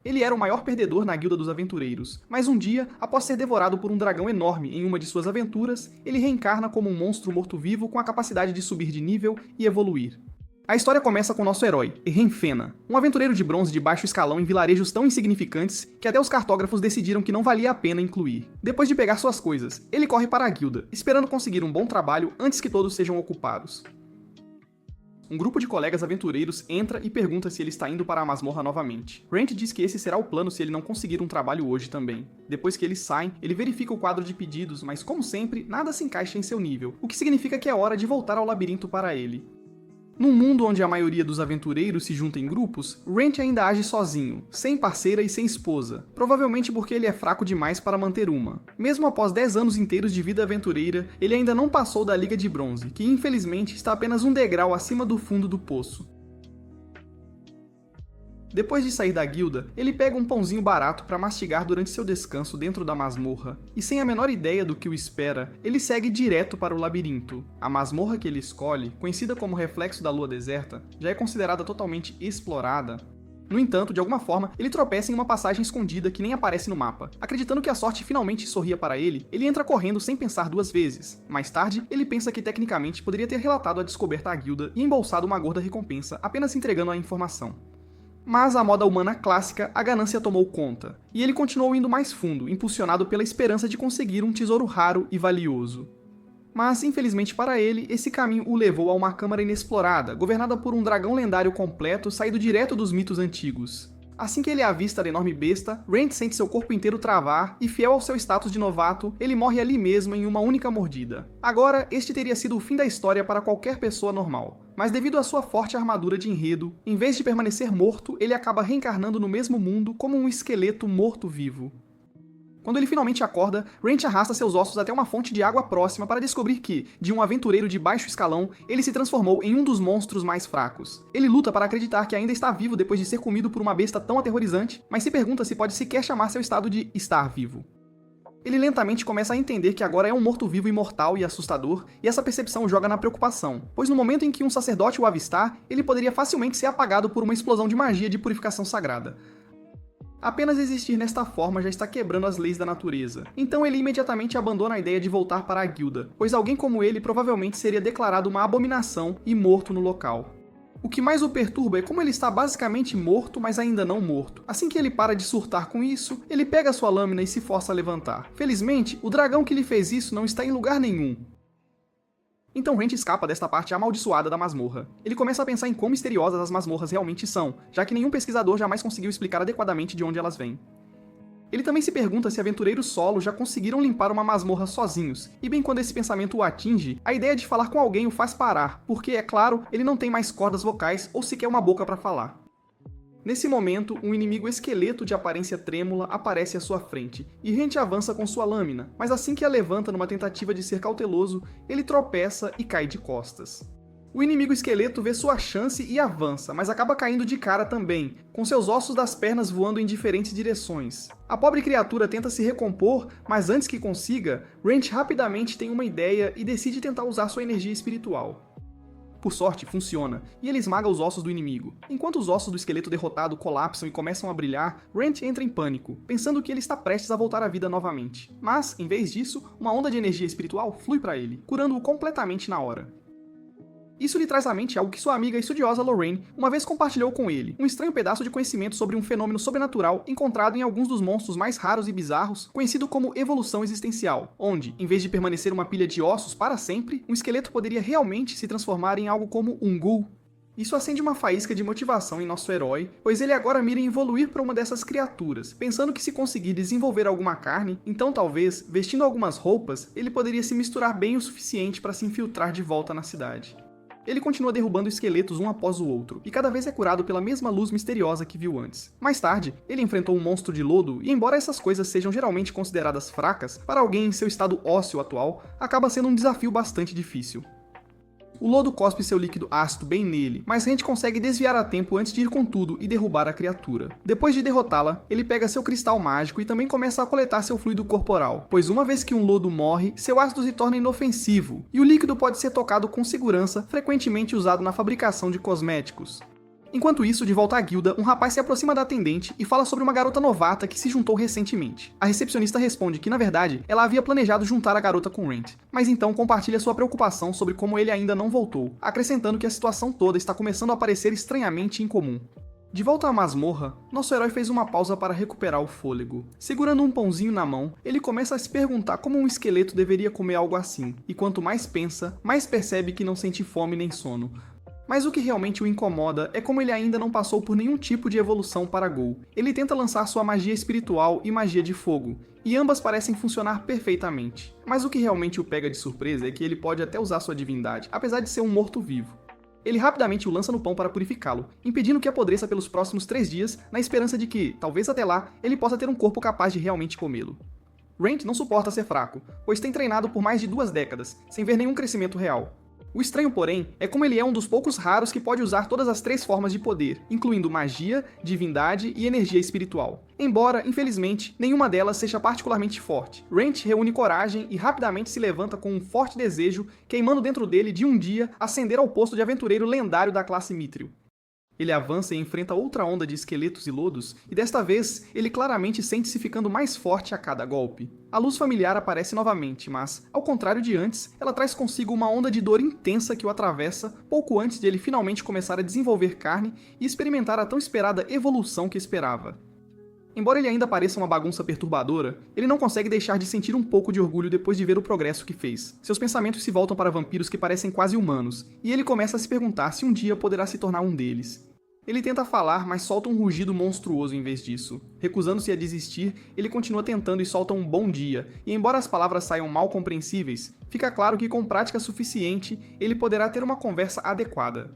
Ele era o maior perdedor na Guilda dos Aventureiros, mas um dia, após ser devorado por um dragão enorme em uma de suas aventuras, ele reencarna como um monstro morto-vivo com a capacidade de subir de nível e evoluir. A história começa com nosso herói, Errenfena, um aventureiro de bronze de baixo escalão em vilarejos tão insignificantes que até os cartógrafos decidiram que não valia a pena incluir. Depois de pegar suas coisas, ele corre para a guilda, esperando conseguir um bom trabalho antes que todos sejam ocupados. Um grupo de colegas aventureiros entra e pergunta se ele está indo para a masmorra novamente. Rand diz que esse será o plano se ele não conseguir um trabalho hoje também. Depois que eles saem, ele verifica o quadro de pedidos, mas como sempre, nada se encaixa em seu nível, o que significa que é hora de voltar ao labirinto para ele. Num mundo onde a maioria dos aventureiros se junta em grupos, Rand ainda age sozinho, sem parceira e sem esposa, provavelmente porque ele é fraco demais para manter uma. Mesmo após 10 anos inteiros de vida aventureira, ele ainda não passou da Liga de Bronze, que infelizmente está apenas um degrau acima do fundo do poço. Depois de sair da guilda, ele pega um pãozinho barato para mastigar durante seu descanso dentro da masmorra, e sem a menor ideia do que o espera, ele segue direto para o labirinto. A masmorra que ele escolhe, conhecida como Reflexo da Lua Deserta, já é considerada totalmente explorada. No entanto, de alguma forma, ele tropeça em uma passagem escondida que nem aparece no mapa. Acreditando que a sorte finalmente sorria para ele, ele entra correndo sem pensar duas vezes. Mais tarde, ele pensa que tecnicamente poderia ter relatado a descoberta à guilda e embolsado uma gorda recompensa apenas entregando a informação. Mas à moda humana clássica, a ganância tomou conta, e ele continuou indo mais fundo, impulsionado pela esperança de conseguir um tesouro raro e valioso. Mas, infelizmente para ele, esse caminho o levou a uma câmara inexplorada, governada por um dragão lendário completo saído direto dos mitos antigos. Assim que ele avista a enorme besta, Rand sente seu corpo inteiro travar e, fiel ao seu status de novato, ele morre ali mesmo em uma única mordida. Agora, este teria sido o fim da história para qualquer pessoa normal. Mas devido à sua forte armadura de enredo, em vez de permanecer morto, ele acaba reencarnando no mesmo mundo como um esqueleto morto-vivo. Quando ele finalmente acorda, Rand arrasta seus ossos até uma fonte de água próxima para descobrir que, de um aventureiro de baixo escalão, ele se transformou em um dos monstros mais fracos. Ele luta para acreditar que ainda está vivo depois de ser comido por uma besta tão aterrorizante, mas se pergunta se pode sequer chamar seu estado de estar vivo. Ele lentamente começa a entender que agora é um morto-vivo imortal e assustador, e essa percepção o joga na preocupação, pois no momento em que um sacerdote o avistar, ele poderia facilmente ser apagado por uma explosão de magia de purificação sagrada. Apenas existir nesta forma já está quebrando as leis da natureza. Então ele imediatamente abandona a ideia de voltar para a guilda, pois alguém como ele provavelmente seria declarado uma abominação e morto no local. O que mais o perturba é como ele está basicamente morto, mas ainda não morto. Assim que ele para de surtar com isso, ele pega sua lâmina e se força a levantar. Felizmente, o dragão que lhe fez isso não está em lugar nenhum. Então Rand escapa desta parte amaldiçoada da masmorra. Ele começa a pensar em quão misteriosas as masmorras realmente são, já que nenhum pesquisador jamais conseguiu explicar adequadamente de onde elas vêm. Ele também se pergunta se aventureiros solos já conseguiram limpar uma masmorra sozinhos, e bem quando esse pensamento o atinge, a ideia de falar com alguém o faz parar, porque, é claro, ele não tem mais cordas vocais ou sequer uma boca para falar. Nesse momento, um inimigo esqueleto de aparência trêmula aparece à sua frente, e Rand avança com sua lâmina, mas assim que a levanta numa tentativa de ser cauteloso, ele tropeça e cai de costas. O inimigo esqueleto vê sua chance e avança, mas acaba caindo de cara também, com seus ossos das pernas voando em diferentes direções. A pobre criatura tenta se recompor, mas antes que consiga, Rand rapidamente tem uma ideia e decide tentar usar sua energia espiritual. Por sorte, funciona, e ele esmaga os ossos do inimigo. Enquanto os ossos do esqueleto derrotado colapsam e começam a brilhar, Rand entra em pânico, pensando que ele está prestes a voltar à vida novamente. Mas, em vez disso, uma onda de energia espiritual flui para ele, curando-o completamente na hora. Isso lhe traz à mente algo que sua amiga estudiosa Lorraine uma vez compartilhou com ele, um estranho pedaço de conhecimento sobre um fenômeno sobrenatural encontrado em alguns dos monstros mais raros e bizarros, conhecido como evolução existencial, onde, em vez de permanecer uma pilha de ossos para sempre, um esqueleto poderia realmente se transformar em algo como um ghoul. Isso acende uma faísca de motivação em nosso herói, pois ele agora mira em evoluir para uma dessas criaturas, pensando que se conseguir desenvolver alguma carne, então talvez, vestindo algumas roupas, ele poderia se misturar bem o suficiente para se infiltrar de volta na cidade. Ele continua derrubando esqueletos um após o outro, e cada vez é curado pela mesma luz misteriosa que viu antes. Mais tarde, ele enfrentou um monstro de lodo, e embora essas coisas sejam geralmente consideradas fracas, para alguém em seu estado ósseo atual, acaba sendo um desafio bastante difícil. O lodo cospe seu líquido ácido bem nele, mas Rand consegue desviar a tempo antes de ir com tudo e derrubar a criatura. Depois de derrotá-la, ele pega seu cristal mágico e também começa a coletar seu fluido corporal, pois uma vez que um lodo morre, seu ácido se torna inofensivo, e o líquido pode ser tocado com segurança, frequentemente usado na fabricação de cosméticos. Enquanto isso, de volta à guilda, um rapaz se aproxima da atendente e fala sobre uma garota novata que se juntou recentemente. A recepcionista responde que, na verdade, ela havia planejado juntar a garota com Rand, mas então compartilha sua preocupação sobre como ele ainda não voltou, acrescentando que a situação toda está começando a parecer estranhamente incomum. De volta à masmorra, nosso herói fez uma pausa para recuperar o fôlego. Segurando um pãozinho na mão, ele começa a se perguntar como um esqueleto deveria comer algo assim, e quanto mais pensa, mais percebe que não sente fome nem sono. Mas o que realmente o incomoda é como ele ainda não passou por nenhum tipo de evolução para Ghoul. Ele tenta lançar sua magia espiritual e magia de fogo, e ambas parecem funcionar perfeitamente. Mas o que realmente o pega de surpresa é que ele pode até usar sua divindade, apesar de ser um morto-vivo. Ele rapidamente o lança no pão para purificá-lo, impedindo que apodreça pelos próximos 3 dias, na esperança de que, talvez até lá, ele possa ter um corpo capaz de realmente comê-lo. Rand não suporta ser fraco, pois tem treinado por mais de 2 décadas, sem ver nenhum crescimento real. O estranho, porém, é como ele é um dos poucos raros que pode usar todas as 3 formas de poder, incluindo magia, divindade e energia espiritual. Embora, infelizmente, nenhuma delas seja particularmente forte. Rand reúne coragem e rapidamente se levanta com um forte desejo, queimando dentro dele de um dia ascender ao posto de aventureiro lendário da classe Mithril. Ele avança e enfrenta outra onda de esqueletos e lodos, e desta vez, ele claramente sente-se ficando mais forte a cada golpe. A luz familiar aparece novamente, mas, ao contrário de antes, ela traz consigo uma onda de dor intensa que o atravessa pouco antes de ele finalmente começar a desenvolver carne e experimentar a tão esperada evolução que esperava. Embora ele ainda pareça uma bagunça perturbadora, ele não consegue deixar de sentir um pouco de orgulho depois de ver o progresso que fez. Seus pensamentos se voltam para vampiros que parecem quase humanos, e ele começa a se perguntar se um dia poderá se tornar um deles. Ele tenta falar, mas solta um rugido monstruoso em vez disso. Recusando-se a desistir, ele continua tentando e solta um bom dia, e embora as palavras saiam mal compreensíveis, fica claro que com prática suficiente, ele poderá ter uma conversa adequada.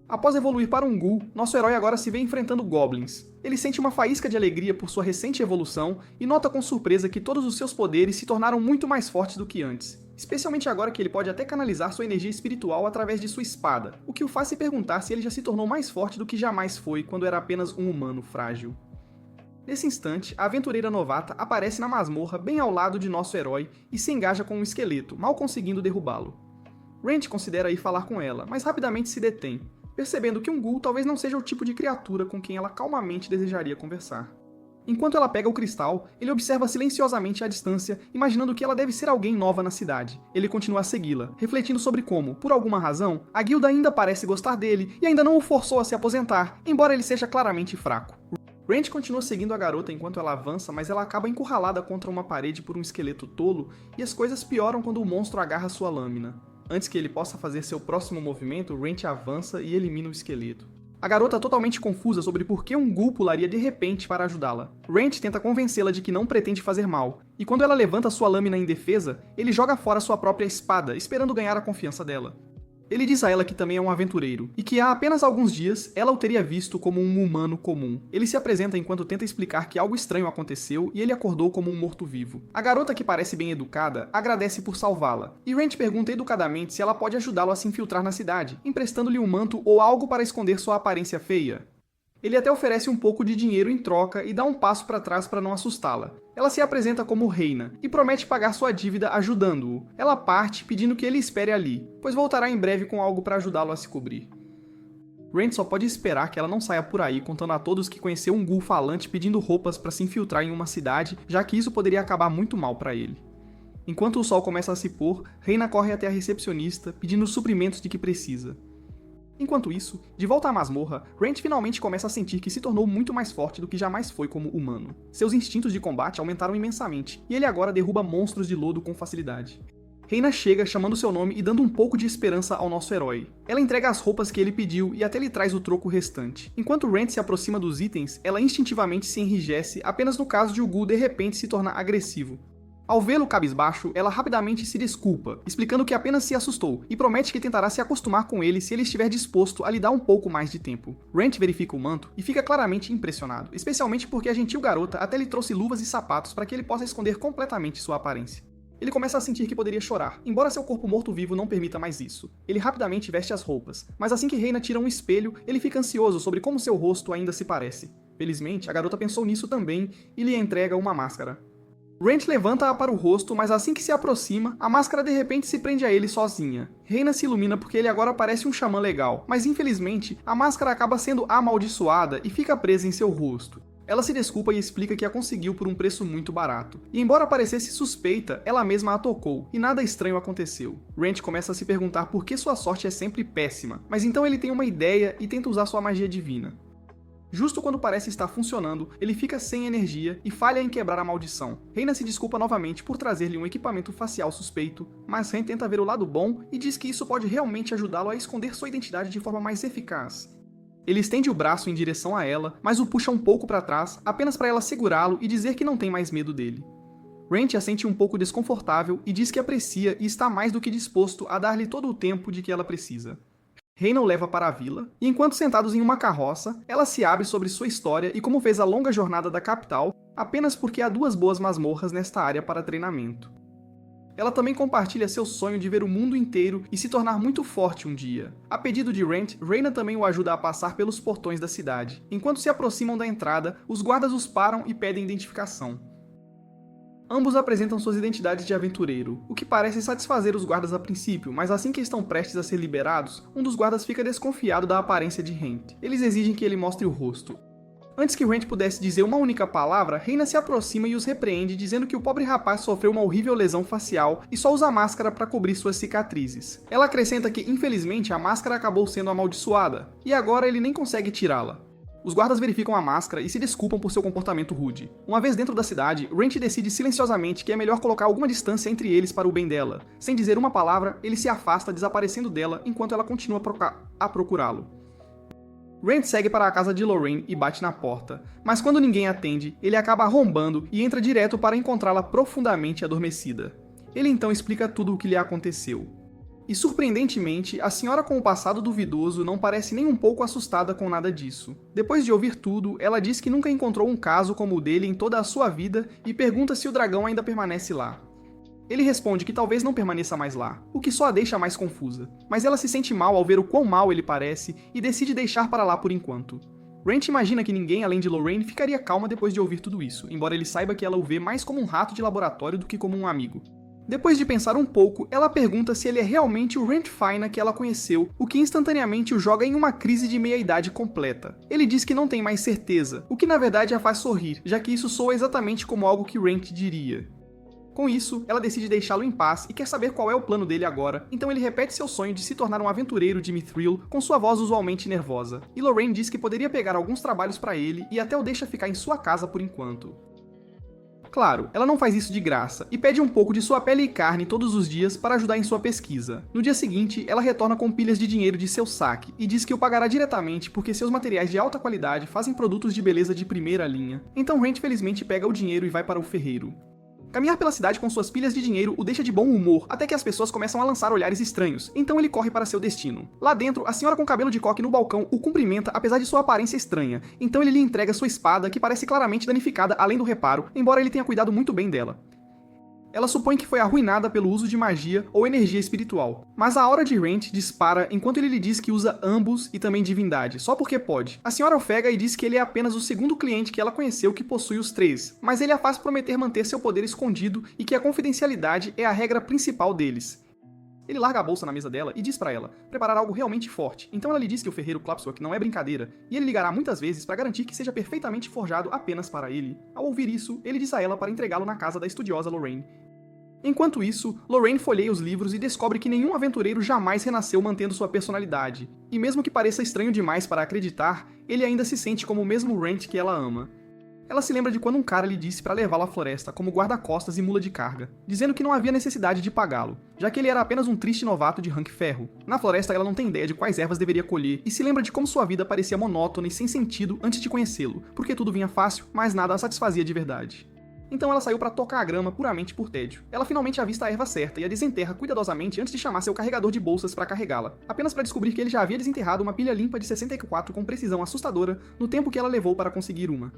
Após evoluir para um Ghoul, nosso herói agora se vê enfrentando goblins. Ele sente uma faísca de alegria por sua recente evolução e nota com surpresa que todos os seus poderes se tornaram muito mais fortes do que antes. Especialmente agora que ele pode até canalizar sua energia espiritual através de sua espada, o que o faz se perguntar se ele já se tornou mais forte do que jamais foi quando era apenas um humano frágil. Nesse instante, a aventureira novata aparece na masmorra bem ao lado de nosso herói e se engaja com um esqueleto, mal conseguindo derrubá-lo. Rand considera ir falar com ela, mas rapidamente se detém, percebendo que um Ghoul talvez não seja o tipo de criatura com quem ela calmamente desejaria conversar. Enquanto ela pega o cristal, ele observa silenciosamente à distância, imaginando que ela deve ser alguém nova na cidade. Ele continua a segui-la, refletindo sobre como, por alguma razão, a guilda ainda parece gostar dele e ainda não o forçou a se aposentar, embora ele seja claramente fraco. Rand continua seguindo a garota enquanto ela avança, mas ela acaba encurralada contra uma parede por um esqueleto tolo, e as coisas pioram quando o monstro agarra sua lâmina. Antes que ele possa fazer seu próximo movimento, Rand avança e elimina o esqueleto. A garota totalmente confusa sobre por que um Ghoul pularia de repente para ajudá-la. Rand tenta convencê-la de que não pretende fazer mal, e quando ela levanta sua lâmina em defesa, ele joga fora sua própria espada, esperando ganhar a confiança dela. Ele diz a ela que também é um aventureiro, e que há apenas alguns dias ela o teria visto como um humano comum. Ele se apresenta enquanto tenta explicar que algo estranho aconteceu e ele acordou como um morto-vivo. A garota, que parece bem educada, agradece por salvá-la, e Rand pergunta educadamente se ela pode ajudá-lo a se infiltrar na cidade, emprestando-lhe um manto ou algo para esconder sua aparência feia. Ele até oferece um pouco de dinheiro em troca e dá um passo para trás para não assustá-la. Ela se apresenta como reina e promete pagar sua dívida ajudando-o. Ela parte pedindo que ele espere ali, pois voltará em breve com algo para ajudá-lo a se cobrir. Rand só pode esperar que ela não saia por aí contando a todos que conheceu um Ghoul falante pedindo roupas para se infiltrar em uma cidade, já que isso poderia acabar muito mal para ele. Enquanto o sol começa a se pôr, Reina corre até a recepcionista pedindo os suprimentos de que precisa. Enquanto isso, de volta à masmorra, Rand finalmente começa a sentir que se tornou muito mais forte do que jamais foi como humano. Seus instintos de combate aumentaram imensamente, e ele agora derruba monstros de lodo com facilidade. Reina chega chamando seu nome e dando um pouco de esperança ao nosso herói. Ela entrega as roupas que ele pediu e até lhe traz o troco restante. Enquanto Rand se aproxima dos itens, ela instintivamente se enrijece apenas no caso de o Ghoul de repente se tornar agressivo. Ao vê-lo cabisbaixo, ela rapidamente se desculpa, explicando que apenas se assustou, e promete que tentará se acostumar com ele se ele estiver disposto a lhe dar um pouco mais de tempo. Rand verifica o manto e fica claramente impressionado, especialmente porque a gentil garota até lhe trouxe luvas e sapatos para que ele possa esconder completamente sua aparência. Ele começa a sentir que poderia chorar, embora seu corpo morto-vivo não permita mais isso. Ele rapidamente veste as roupas, mas assim que Reina tira um espelho, ele fica ansioso sobre como seu rosto ainda se parece. Felizmente, a garota pensou nisso também e lhe entrega uma máscara. Rent levanta-a para o rosto, mas assim que se aproxima, a máscara de repente se prende a ele sozinha. Reina se ilumina porque ele agora parece um xamã legal, mas infelizmente, a máscara acaba sendo amaldiçoada e fica presa em seu rosto. Ela se desculpa e explica que a conseguiu por um preço muito barato. E embora parecesse suspeita, ela mesma a tocou, e nada estranho aconteceu. Rent começa a se perguntar por que sua sorte é sempre péssima, mas então ele tem uma ideia e tenta usar sua magia divina. Justo quando parece estar funcionando, ele fica sem energia e falha em quebrar a maldição. Reina se desculpa novamente por trazer-lhe um equipamento facial suspeito, mas Ren tenta ver o lado bom e diz que isso pode realmente ajudá-lo a esconder sua identidade de forma mais eficaz. Ele estende o braço em direção a ela, mas o puxa um pouco para trás, apenas para ela segurá-lo e dizer que não tem mais medo dele. Rent a sente um pouco desconfortável e diz que aprecia e está mais do que disposto a dar-lhe todo o tempo de que ela precisa. Reina o leva para a vila, e enquanto sentados em uma carroça, ela se abre sobre sua história e como fez a longa jornada da capital, apenas porque há 2 boas masmorras nesta área para treinamento. Ela também compartilha seu sonho de ver o mundo inteiro e se tornar muito forte um dia. A pedido de Rent, Reina também o ajuda a passar pelos portões da cidade. Enquanto se aproximam da entrada, os guardas os param e pedem identificação. Ambos apresentam suas identidades de aventureiro, o que parece satisfazer os guardas a princípio, mas assim que estão prestes a ser liberados, um dos guardas fica desconfiado da aparência de Rent. Eles exigem que ele mostre o rosto. Antes que Rent pudesse dizer uma única palavra, Reina se aproxima e os repreende, dizendo que o pobre rapaz sofreu uma horrível lesão facial e só usa máscara para cobrir suas cicatrizes. Ela acrescenta que, infelizmente, a máscara acabou sendo amaldiçoada, e agora ele nem consegue tirá-la. Os guardas verificam a máscara e se desculpam por seu comportamento rude. Uma vez dentro da cidade, Rent decide silenciosamente que é melhor colocar alguma distância entre eles para o bem dela. Sem dizer uma palavra, ele se afasta, desaparecendo dela enquanto ela continua a procurá-lo. Rent segue para a casa de Lorraine e bate na porta, mas quando ninguém atende, ele acaba arrombando e entra direto para encontrá-la profundamente adormecida. Ele então explica tudo o que lhe aconteceu. E surpreendentemente, a senhora com o passado duvidoso não parece nem um pouco assustada com nada disso. Depois de ouvir tudo, ela diz que nunca encontrou um caso como o dele em toda a sua vida e pergunta se o dragão ainda permanece lá. Ele responde que talvez não permaneça mais lá, o que só a deixa mais confusa, mas ela se sente mal ao ver o quão mal ele parece e decide deixar para lá por enquanto. Rent imagina que ninguém além de Lorraine ficaria calma depois de ouvir tudo isso, embora ele saiba que ela o vê mais como um rato de laboratório do que como um amigo. Depois de pensar um pouco, ela pergunta se ele é realmente o Rent Faina que ela conheceu, o que instantaneamente o joga em uma crise de meia-idade completa. Ele diz que não tem mais certeza, o que na verdade a faz sorrir, já que isso soa exatamente como algo que Rent diria. Com isso, ela decide deixá-lo em paz e quer saber qual é o plano dele agora, então ele repete seu sonho de se tornar um aventureiro de Mithril com sua voz usualmente nervosa. E Lorraine diz que poderia pegar alguns trabalhos para ele e até o deixa ficar em sua casa por enquanto. Claro, ela não faz isso de graça, e pede um pouco de sua pele e carne todos os dias para ajudar em sua pesquisa. No dia seguinte, ela retorna com pilhas de dinheiro de seu saque, e diz que o pagará diretamente porque seus materiais de alta qualidade fazem produtos de beleza de primeira linha. Então Rent felizmente pega o dinheiro e vai para o ferreiro. Caminhar pela cidade com suas pilhas de dinheiro o deixa de bom humor, até que as pessoas começam a lançar olhares estranhos, então ele corre para seu destino. Lá dentro, a senhora com cabelo de coque no balcão o cumprimenta apesar de sua aparência estranha, então ele lhe entrega sua espada, que parece claramente danificada além do reparo, embora ele tenha cuidado muito bem dela. Ela supõe que foi arruinada pelo uso de magia ou energia espiritual, mas a aura de Rent dispara enquanto ele lhe diz que usa ambos e também divindade, só porque pode. A senhora ofega e diz que ele é apenas o segundo cliente que ela conheceu que possui os 3, mas ele a faz prometer manter seu poder escondido e que a confidencialidade é a regra principal deles. Ele larga a bolsa na mesa dela e diz pra ela preparar algo realmente forte, então ela lhe diz que o ferreiro Clapswork não é brincadeira, e ele ligará muitas vezes para garantir que seja perfeitamente forjado apenas para ele. Ao ouvir isso, ele diz a ela para entregá-lo na casa da estudiosa Lorraine. Enquanto isso, Lorraine folheia os livros e descobre que nenhum aventureiro jamais renasceu mantendo sua personalidade, e mesmo que pareça estranho demais para acreditar, ele ainda se sente como o mesmo Rent que ela ama. Ela se lembra de quando um cara lhe disse para levá-la à floresta como guarda-costas e mula de carga, dizendo que não havia necessidade de pagá-lo, já que ele era apenas um triste novato de rank ferro. Na floresta ela não tem ideia de quais ervas deveria colher e se lembra de como sua vida parecia monótona e sem sentido antes de conhecê-lo, porque tudo vinha fácil, mas nada a satisfazia de verdade. Então ela saiu para tocar a grama puramente por tédio. Ela finalmente avista a erva certa e a desenterra cuidadosamente antes de chamar seu carregador de bolsas para carregá-la, apenas para descobrir que ele já havia desenterrado uma pilha limpa de 64 com precisão assustadora no tempo que ela levou para conseguir uma.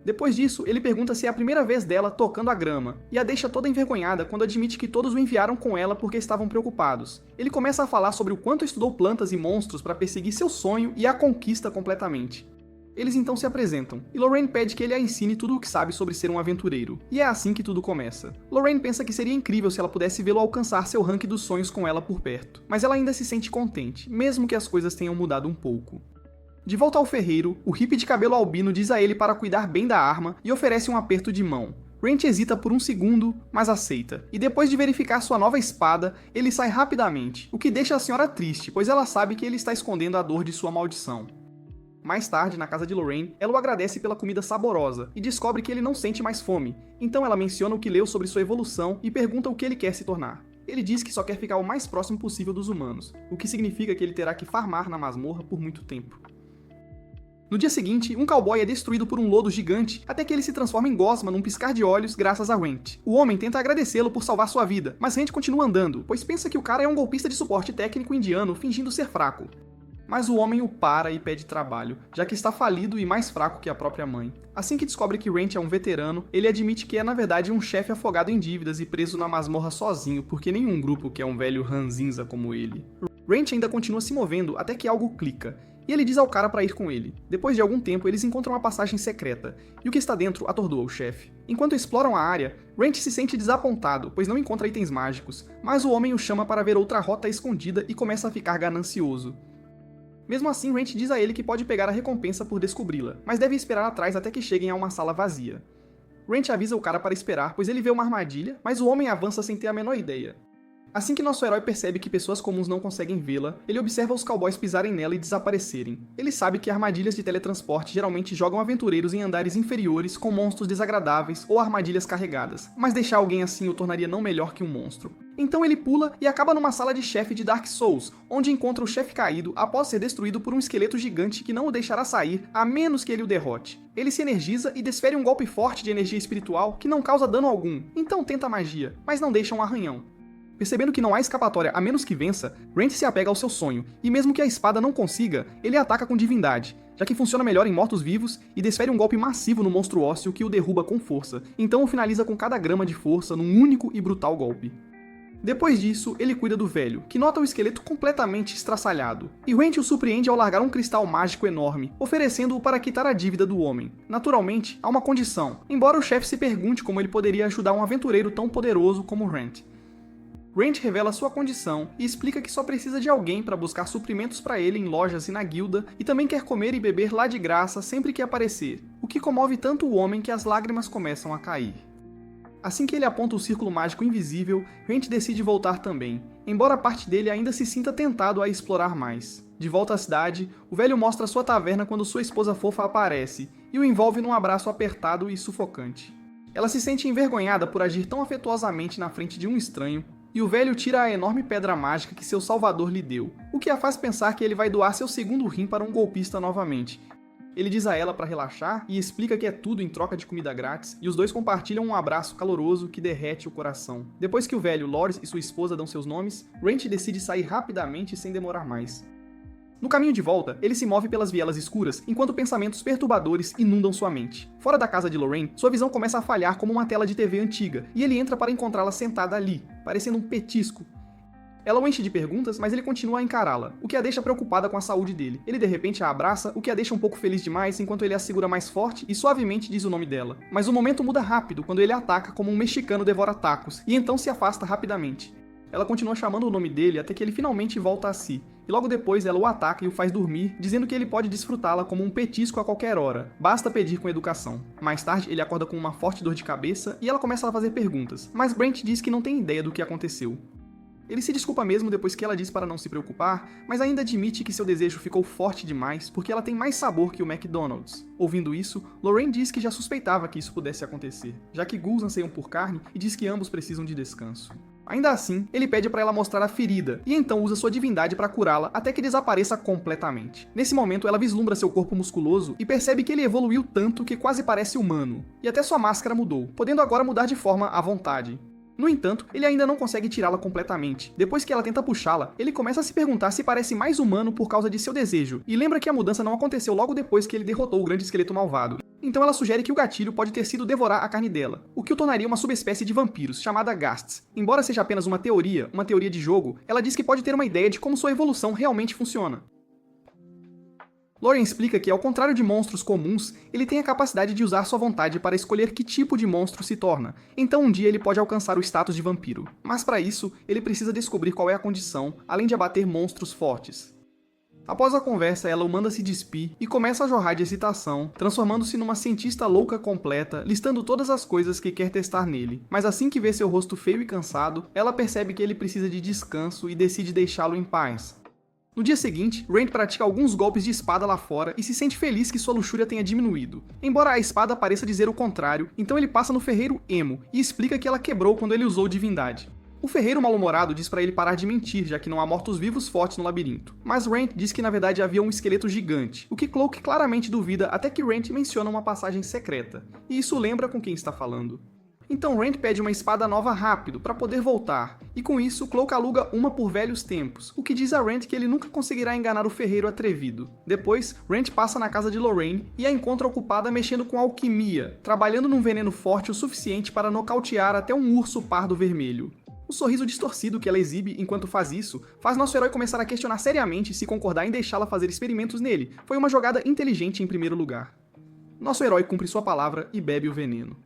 Depois disso, ele pergunta se é a primeira vez dela tocando a grama, e a deixa toda envergonhada quando admite que todos o enviaram com ela porque estavam preocupados. Ele começa a falar sobre o quanto estudou plantas e monstros para perseguir seu sonho e a conquista completamente. Eles então se apresentam, e Lorraine pede que ele a ensine tudo o que sabe sobre ser um aventureiro. E é assim que tudo começa. Lorraine pensa que seria incrível se ela pudesse vê-lo alcançar seu ranking dos sonhos com ela por perto, mas ela ainda se sente contente, mesmo que as coisas tenham mudado um pouco. De volta ao ferreiro, o hippie de cabelo albino diz a ele para cuidar bem da arma e oferece um aperto de mão. Wrench hesita por um segundo, mas aceita, e depois de verificar sua nova espada, ele sai rapidamente, o que deixa a senhora triste, pois ela sabe que ele está escondendo a dor de sua maldição. Mais tarde, na casa de Lorraine, ela o agradece pela comida saborosa e descobre que ele não sente mais fome, então ela menciona o que leu sobre sua evolução e pergunta o que ele quer se tornar. Ele diz que só quer ficar o mais próximo possível dos humanos, o que significa que ele terá que farmar na masmorra por muito tempo. No dia seguinte, um cowboy é destruído por um lodo gigante até que ele se transforma em gosma num piscar de olhos graças a Wrench. O homem tenta agradecê-lo por salvar sua vida, mas Wrench continua andando, pois pensa que o cara é um golpista de suporte técnico indiano fingindo ser fraco. Mas o homem o para e pede trabalho, já que está falido e mais fraco que a própria mãe. Assim que descobre que Wrench é um veterano, ele admite que é na verdade um chefe afogado em dívidas e preso na masmorra sozinho, porque nenhum grupo quer um velho ranzinza como ele. Wrench ainda continua se movendo até que algo clica, e ele diz ao cara para ir com ele. Depois de algum tempo, eles encontram uma passagem secreta, e o que está dentro atordoa o chefe. Enquanto exploram a área, Wrench se sente desapontado, pois não encontra itens mágicos, mas o homem o chama para ver outra rota escondida e começa a ficar ganancioso. Mesmo assim, Wrench diz a ele que pode pegar a recompensa por descobri-la, mas deve esperar atrás até que cheguem a uma sala vazia. Wrench avisa o cara para esperar, pois ele vê uma armadilha, mas o homem avança sem ter a menor ideia. Assim que nosso herói percebe que pessoas comuns não conseguem vê-la, ele observa os cowboys pisarem nela e desaparecerem. Ele sabe que armadilhas de teletransporte geralmente jogam aventureiros em andares inferiores com monstros desagradáveis ou armadilhas carregadas, mas deixar alguém assim o tornaria não melhor que um monstro. Então ele pula e acaba numa sala de chefe de Dark Souls, onde encontra o chefe caído após ser destruído por um esqueleto gigante que não o deixará sair, a menos que ele o derrote. Ele se energiza e desfere um golpe forte de energia espiritual que não causa dano algum, então tenta magia, mas não deixa um arranhão. Percebendo que não há escapatória a menos que vença, Wrench se apega ao seu sonho, e mesmo que a espada não consiga, ele ataca com divindade, já que funciona melhor em mortos-vivos e desfere um golpe massivo no monstro ósseo que o derruba com força, então o finaliza com cada grama de força num único e brutal golpe. Depois disso, ele cuida do velho, que nota o esqueleto completamente estraçalhado, e Wrench o surpreende ao largar um cristal mágico enorme, oferecendo-o para quitar a dívida do homem. Naturalmente, há uma condição, embora o chefe se pergunte como ele poderia ajudar um aventureiro tão poderoso como Wrench. Wrench revela sua condição e explica que só precisa de alguém para buscar suprimentos para ele em lojas e na guilda, e também quer comer e beber lá de graça sempre que aparecer, o que comove tanto o homem que as lágrimas começam a cair. Assim que ele aponta o círculo mágico invisível, Wrench decide voltar também, embora parte dele ainda se sinta tentado a explorar mais. De volta à cidade, o velho mostra sua taverna quando sua esposa fofa aparece, e o envolve num abraço apertado e sufocante. Ela se sente envergonhada por agir tão afetuosamente na frente de um estranho, e o velho tira a enorme pedra mágica que seu salvador lhe deu, o que a faz pensar que ele vai doar seu segundo rim para um golpista novamente. Ele diz a ela para relaxar e explica que é tudo em troca de comida grátis, e os dois compartilham um abraço caloroso que derrete o coração. Depois que o velho, Loris e sua esposa dão seus nomes, Wrench decide sair rapidamente sem demorar mais. No caminho de volta, ele se move pelas vielas escuras, enquanto pensamentos perturbadores inundam sua mente. Fora da casa de Lorraine, sua visão começa a falhar como uma tela de TV antiga, e ele entra para encontrá-la sentada ali, parecendo um petisco. Ela o enche de perguntas, mas ele continua a encará-la, o que a deixa preocupada com a saúde dele. Ele de repente a abraça, o que a deixa um pouco feliz demais, enquanto ele a segura mais forte e suavemente diz o nome dela. Mas o momento muda rápido quando ele a ataca como um mexicano devora tacos, e então se afasta rapidamente. Ela continua chamando o nome dele até que ele finalmente volta a si, e logo depois ela o ataca e o faz dormir, dizendo que ele pode desfrutá-la como um petisco a qualquer hora, basta pedir com educação. Mais tarde, ele acorda com uma forte dor de cabeça e ela começa a fazer perguntas, mas Brent diz que não tem ideia do que aconteceu. Ele se desculpa mesmo depois que ela diz para não se preocupar, mas ainda admite que seu desejo ficou forte demais porque ela tem mais sabor que o McDonald's. Ouvindo isso, Lorraine diz que já suspeitava que isso pudesse acontecer, já que ghouls anseiam por carne e diz que ambos precisam de descanso. Ainda assim, ele pede para ela mostrar a ferida, e então usa sua divindade para curá-la até que desapareça completamente. Nesse momento, ela vislumbra seu corpo musculoso e percebe que ele evoluiu tanto que quase parece humano, e até sua máscara mudou, podendo agora mudar de forma à vontade. No entanto, ele ainda não consegue tirá-la completamente. Depois que ela tenta puxá-la, ele começa a se perguntar se parece mais humano por causa de seu desejo, e lembra que a mudança não aconteceu logo depois que ele derrotou o grande esqueleto malvado. Então ela sugere que o gatilho pode ter sido devorar a carne dela, o que o tornaria uma subespécie de vampiros, chamada Ghasts. Embora seja apenas uma teoria de jogo, ela diz que pode ter uma ideia de como sua evolução realmente funciona. Lauren explica que, ao contrário de monstros comuns, ele tem a capacidade de usar sua vontade para escolher que tipo de monstro se torna, então um dia ele pode alcançar o status de vampiro. Mas para isso, ele precisa descobrir qual é a condição, além de abater monstros fortes. Após a conversa, ela o manda se despir e começa a jorrar de excitação, transformando-se numa cientista louca completa, listando todas as coisas que quer testar nele. Mas assim que vê seu rosto feio e cansado, ela percebe que ele precisa de descanso e decide deixá-lo em paz. No dia seguinte, Rand pratica alguns golpes de espada lá fora e se sente feliz que sua luxúria tenha diminuído. Embora a espada pareça dizer o contrário, então ele passa no ferreiro Emo e explica que ela quebrou quando ele usou divindade. O ferreiro mal-humorado diz para ele parar de mentir, já que não há mortos-vivos fortes no labirinto. Mas Rand diz que na verdade havia um esqueleto gigante, o que Cloak claramente duvida até que Rand menciona uma passagem secreta. E isso lembra com quem está falando. Então Rand pede uma espada nova rápido, para poder voltar, e com isso Cloak aluga uma por velhos tempos, o que diz a Rand que ele nunca conseguirá enganar o ferreiro atrevido. Depois, Rand passa na casa de Lorraine e a encontra ocupada mexendo com alquimia, trabalhando num veneno forte o suficiente para nocautear até um urso pardo vermelho. O sorriso distorcido que ela exibe enquanto faz isso faz nosso herói começar a questionar seriamente se concordar em deixá-la fazer experimentos nele. Foi uma jogada inteligente em primeiro lugar. Nosso herói cumpre sua palavra e bebe o veneno.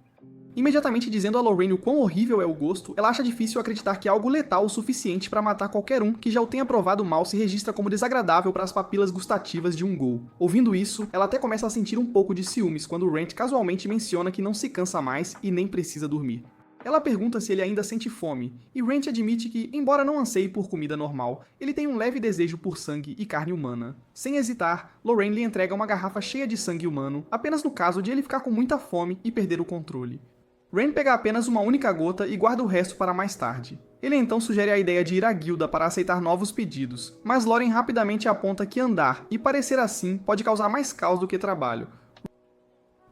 Imediatamente dizendo a Lorraine o quão horrível é o gosto, ela acha difícil acreditar que algo letal o suficiente para matar qualquer um que já o tenha provado mal se registra como desagradável para as papilas gustativas de um ghoul. Ouvindo isso, ela até começa a sentir um pouco de ciúmes quando Rand casualmente menciona que não se cansa mais e nem precisa dormir. Ela pergunta se ele ainda sente fome, e Rand admite que, embora não anseie por comida normal, ele tem um leve desejo por sangue e carne humana. Sem hesitar, Lorraine lhe entrega uma garrafa cheia de sangue humano, apenas no caso de ele ficar com muita fome e perder o controle. Rand pega apenas uma única gota e guarda o resto para mais tarde. Ele então sugere a ideia de ir à guilda para aceitar novos pedidos, mas Lauren rapidamente aponta que andar e parecer assim pode causar mais caos do que trabalho.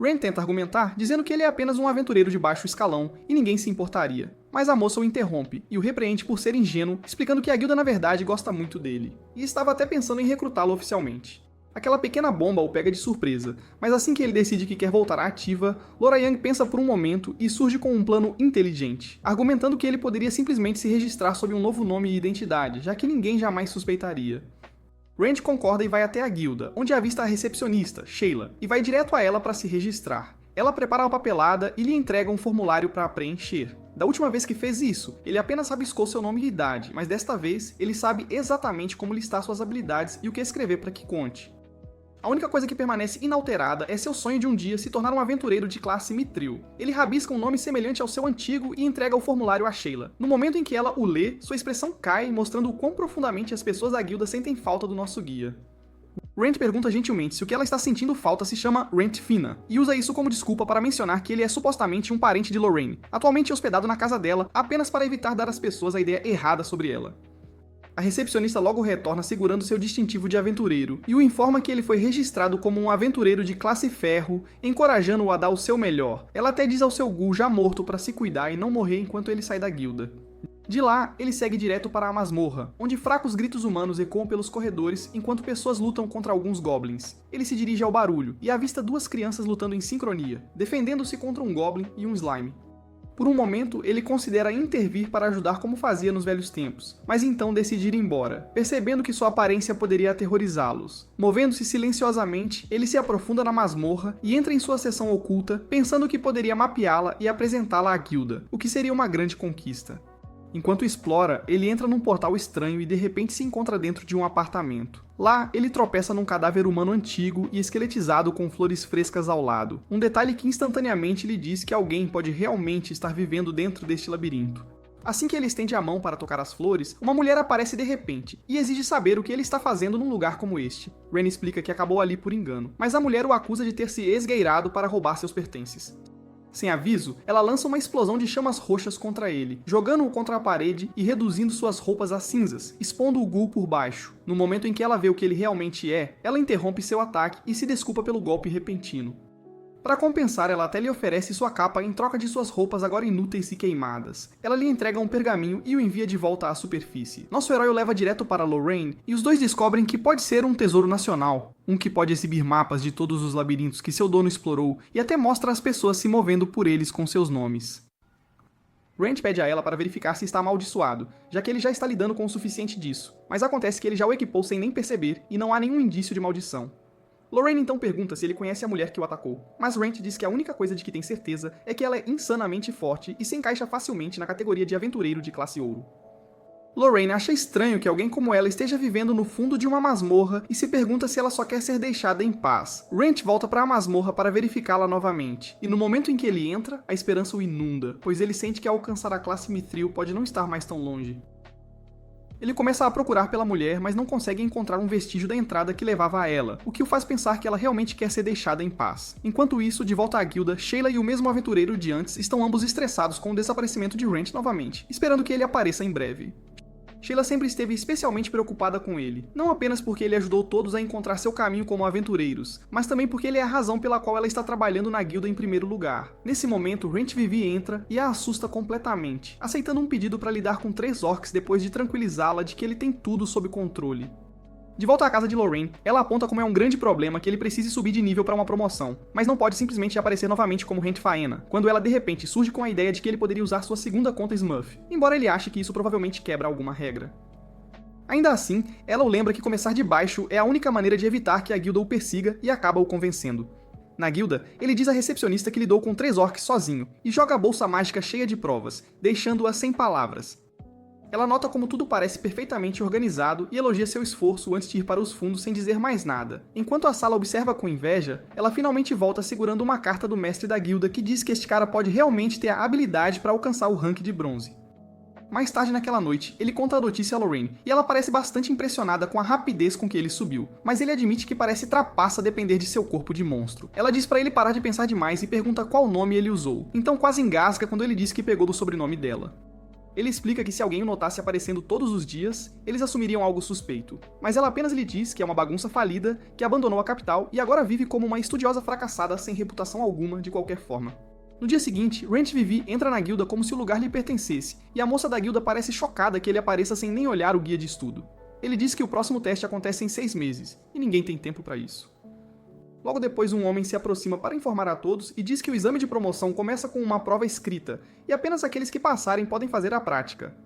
Rand tenta argumentar, dizendo que ele é apenas um aventureiro de baixo escalão e ninguém se importaria. Mas a moça o interrompe e o repreende por ser ingênuo, explicando que a guilda na verdade gosta muito dele, e estava até pensando em recrutá-lo oficialmente. Aquela pequena bomba o pega de surpresa, mas assim que ele decide que quer voltar à ativa, Laura Young pensa por um momento e surge com um plano inteligente, argumentando que ele poderia simplesmente se registrar sob um novo nome e identidade, já que ninguém jamais suspeitaria. Rand concorda e vai até a guilda, onde avista a recepcionista, Sheila, e vai direto a ela para se registrar. Ela prepara uma papelada e lhe entrega um formulário para preencher. Da última vez que fez isso, ele apenas rabiscou seu nome e idade, mas desta vez ele sabe exatamente como listar suas habilidades e o que escrever para que conte. A única coisa que permanece inalterada é seu sonho de um dia se tornar um aventureiro de classe Mithril. Ele rabisca um nome semelhante ao seu antigo e entrega o formulário a Sheila. No momento em que ela o lê, sua expressão cai, mostrando o quão profundamente as pessoas da guilda sentem falta do nosso guia. Rand pergunta gentilmente se o que ela está sentindo falta se chama Rent Fina, e usa isso como desculpa para mencionar que ele é supostamente um parente de Lorraine, atualmente hospedado na casa dela, apenas para evitar dar às pessoas a ideia errada sobre ela. A recepcionista logo retorna segurando seu distintivo de aventureiro, e o informa que ele foi registrado como um aventureiro de classe ferro, encorajando-o a dar o seu melhor. Ela até diz ao seu ghoul já morto para se cuidar e não morrer enquanto ele sai da guilda. De lá, ele segue direto para a masmorra, onde fracos gritos humanos ecoam pelos corredores enquanto pessoas lutam contra alguns goblins. Ele se dirige ao barulho e avista duas crianças lutando em sincronia, defendendo-se contra um goblin e um slime. Por um momento, ele considera intervir para ajudar como fazia nos velhos tempos, mas então decide ir embora, percebendo que sua aparência poderia aterrorizá-los. Movendo-se silenciosamente, ele se aprofunda na masmorra e entra em sua seção oculta, pensando que poderia mapeá-la e apresentá-la à guilda, o que seria uma grande conquista. Enquanto explora, ele entra num portal estranho e de repente se encontra dentro de um apartamento. Lá, ele tropeça num cadáver humano antigo e esqueletizado com flores frescas ao lado, um detalhe que instantaneamente lhe diz que alguém pode realmente estar vivendo dentro deste labirinto. Assim que ele estende a mão para tocar as flores, uma mulher aparece de repente e exige saber o que ele está fazendo num lugar como este. Ren explica que acabou ali por engano, mas a mulher o acusa de ter se esgueirado para roubar seus pertences. Sem aviso, ela lança uma explosão de chamas roxas contra ele, jogando-o contra a parede e reduzindo suas roupas a cinzas, expondo o ghoul por baixo. No momento em que ela vê o que ele realmente é, ela interrompe seu ataque e se desculpa pelo golpe repentino. Para compensar, ela até lhe oferece sua capa em troca de suas roupas agora inúteis e queimadas. Ela lhe entrega um pergaminho e o envia de volta à superfície. Nosso herói o leva direto para Lorraine e os dois descobrem que pode ser um tesouro nacional, um que pode exibir mapas de todos os labirintos que seu dono explorou e até mostra as pessoas se movendo por eles com seus nomes. Rand pede a ela para verificar se está amaldiçoado, já que ele já está lidando com o suficiente disso, mas acontece que ele já o equipou sem nem perceber e não há nenhum indício de maldição. Lorraine então pergunta se ele conhece a mulher que o atacou, mas Rand diz que a única coisa de que tem certeza é que ela é insanamente forte e se encaixa facilmente na categoria de aventureiro de classe ouro. Lorraine acha estranho que alguém como ela esteja vivendo no fundo de uma masmorra e se pergunta se ela só quer ser deixada em paz. Rand volta para a masmorra para verificá-la novamente, e no momento em que ele entra, a esperança o inunda, pois ele sente que alcançar a classe Mithril pode não estar mais tão longe. Ele começa a procurar pela mulher, mas não consegue encontrar um vestígio da entrada que levava a ela, o que o faz pensar que ela realmente quer ser deixada em paz. Enquanto isso, de volta à guilda, Sheila e o mesmo aventureiro de antes estão ambos estressados com o desaparecimento de Rand novamente, esperando que ele apareça em breve. Sheila sempre esteve especialmente preocupada com ele, não apenas porque ele ajudou todos a encontrar seu caminho como aventureiros, mas também porque ele é a razão pela qual ela está trabalhando na guilda em primeiro lugar. Nesse momento, Rand Vivi entra e a assusta completamente, aceitando um pedido para lidar com 3 orcs depois de tranquilizá-la de que ele tem tudo sob controle. De volta à casa de Lorraine, ela aponta como é um grande problema que ele precise subir de nível para uma promoção, mas não pode simplesmente aparecer novamente como Rand Faena, quando ela de repente surge com a ideia de que ele poderia usar sua segunda conta Smurf, embora ele ache que isso provavelmente quebra alguma regra. Ainda assim, ela o lembra que começar de baixo é a única maneira de evitar que a guilda o persiga e acaba o convencendo. Na guilda, ele diz à recepcionista que lidou com 3 orcs sozinho, e joga a bolsa mágica cheia de provas, deixando-a sem palavras. Ela nota como tudo parece perfeitamente organizado e elogia seu esforço antes de ir para os fundos sem dizer mais nada. Enquanto a sala observa com inveja, ela finalmente volta segurando uma carta do mestre da guilda que diz que este cara pode realmente ter a habilidade para alcançar o rank de bronze. Mais tarde naquela noite, ele conta a notícia a Lorraine, e ela parece bastante impressionada com a rapidez com que ele subiu, mas ele admite que parece trapaça depender de seu corpo de monstro. Ela diz para ele parar de pensar demais e pergunta qual nome ele usou, então quase engasga quando ele diz que pegou do sobrenome dela. Ele explica que se alguém o notasse aparecendo todos os dias, eles assumiriam algo suspeito, mas ela apenas lhe diz que é uma bagunça falida, que abandonou a capital e agora vive como uma estudiosa fracassada sem reputação alguma de qualquer forma. No dia seguinte, Rand Vivi entra na guilda como se o lugar lhe pertencesse, e a moça da guilda parece chocada que ele apareça sem nem olhar o guia de estudo. Ele diz que o próximo teste acontece em 6 meses, e ninguém tem tempo para isso. Logo depois, um homem se aproxima para informar a todos e diz que o exame de promoção começa com uma prova escrita, e apenas aqueles que passarem podem fazer a prática.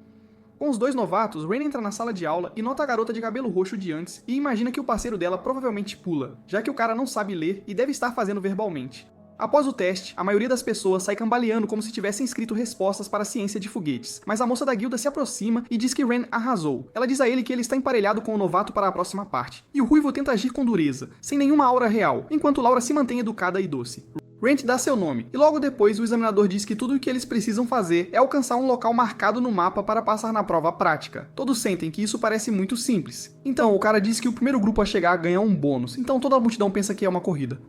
Com os 2 novatos, Rain entra na sala de aula e nota a garota de cabelo roxo de antes e imagina que o parceiro dela provavelmente pula, já que o cara não sabe ler e deve estar fazendo verbalmente. Após o teste, a maioria das pessoas sai cambaleando como se tivessem escrito respostas para a ciência de foguetes, mas a moça da guilda se aproxima e diz que Ren arrasou. Ela diz a ele que ele está emparelhado com o novato para a próxima parte, e o ruivo tenta agir com dureza, sem nenhuma aura real, enquanto Laura se mantém educada e doce. Rand dá seu nome, e logo depois o examinador diz que tudo o que eles precisam fazer é alcançar um local marcado no mapa para passar na prova prática. Todos sentem que isso parece muito simples. Então, o cara diz que o primeiro grupo a chegar ganha um bônus, então toda a multidão pensa que é uma corrida.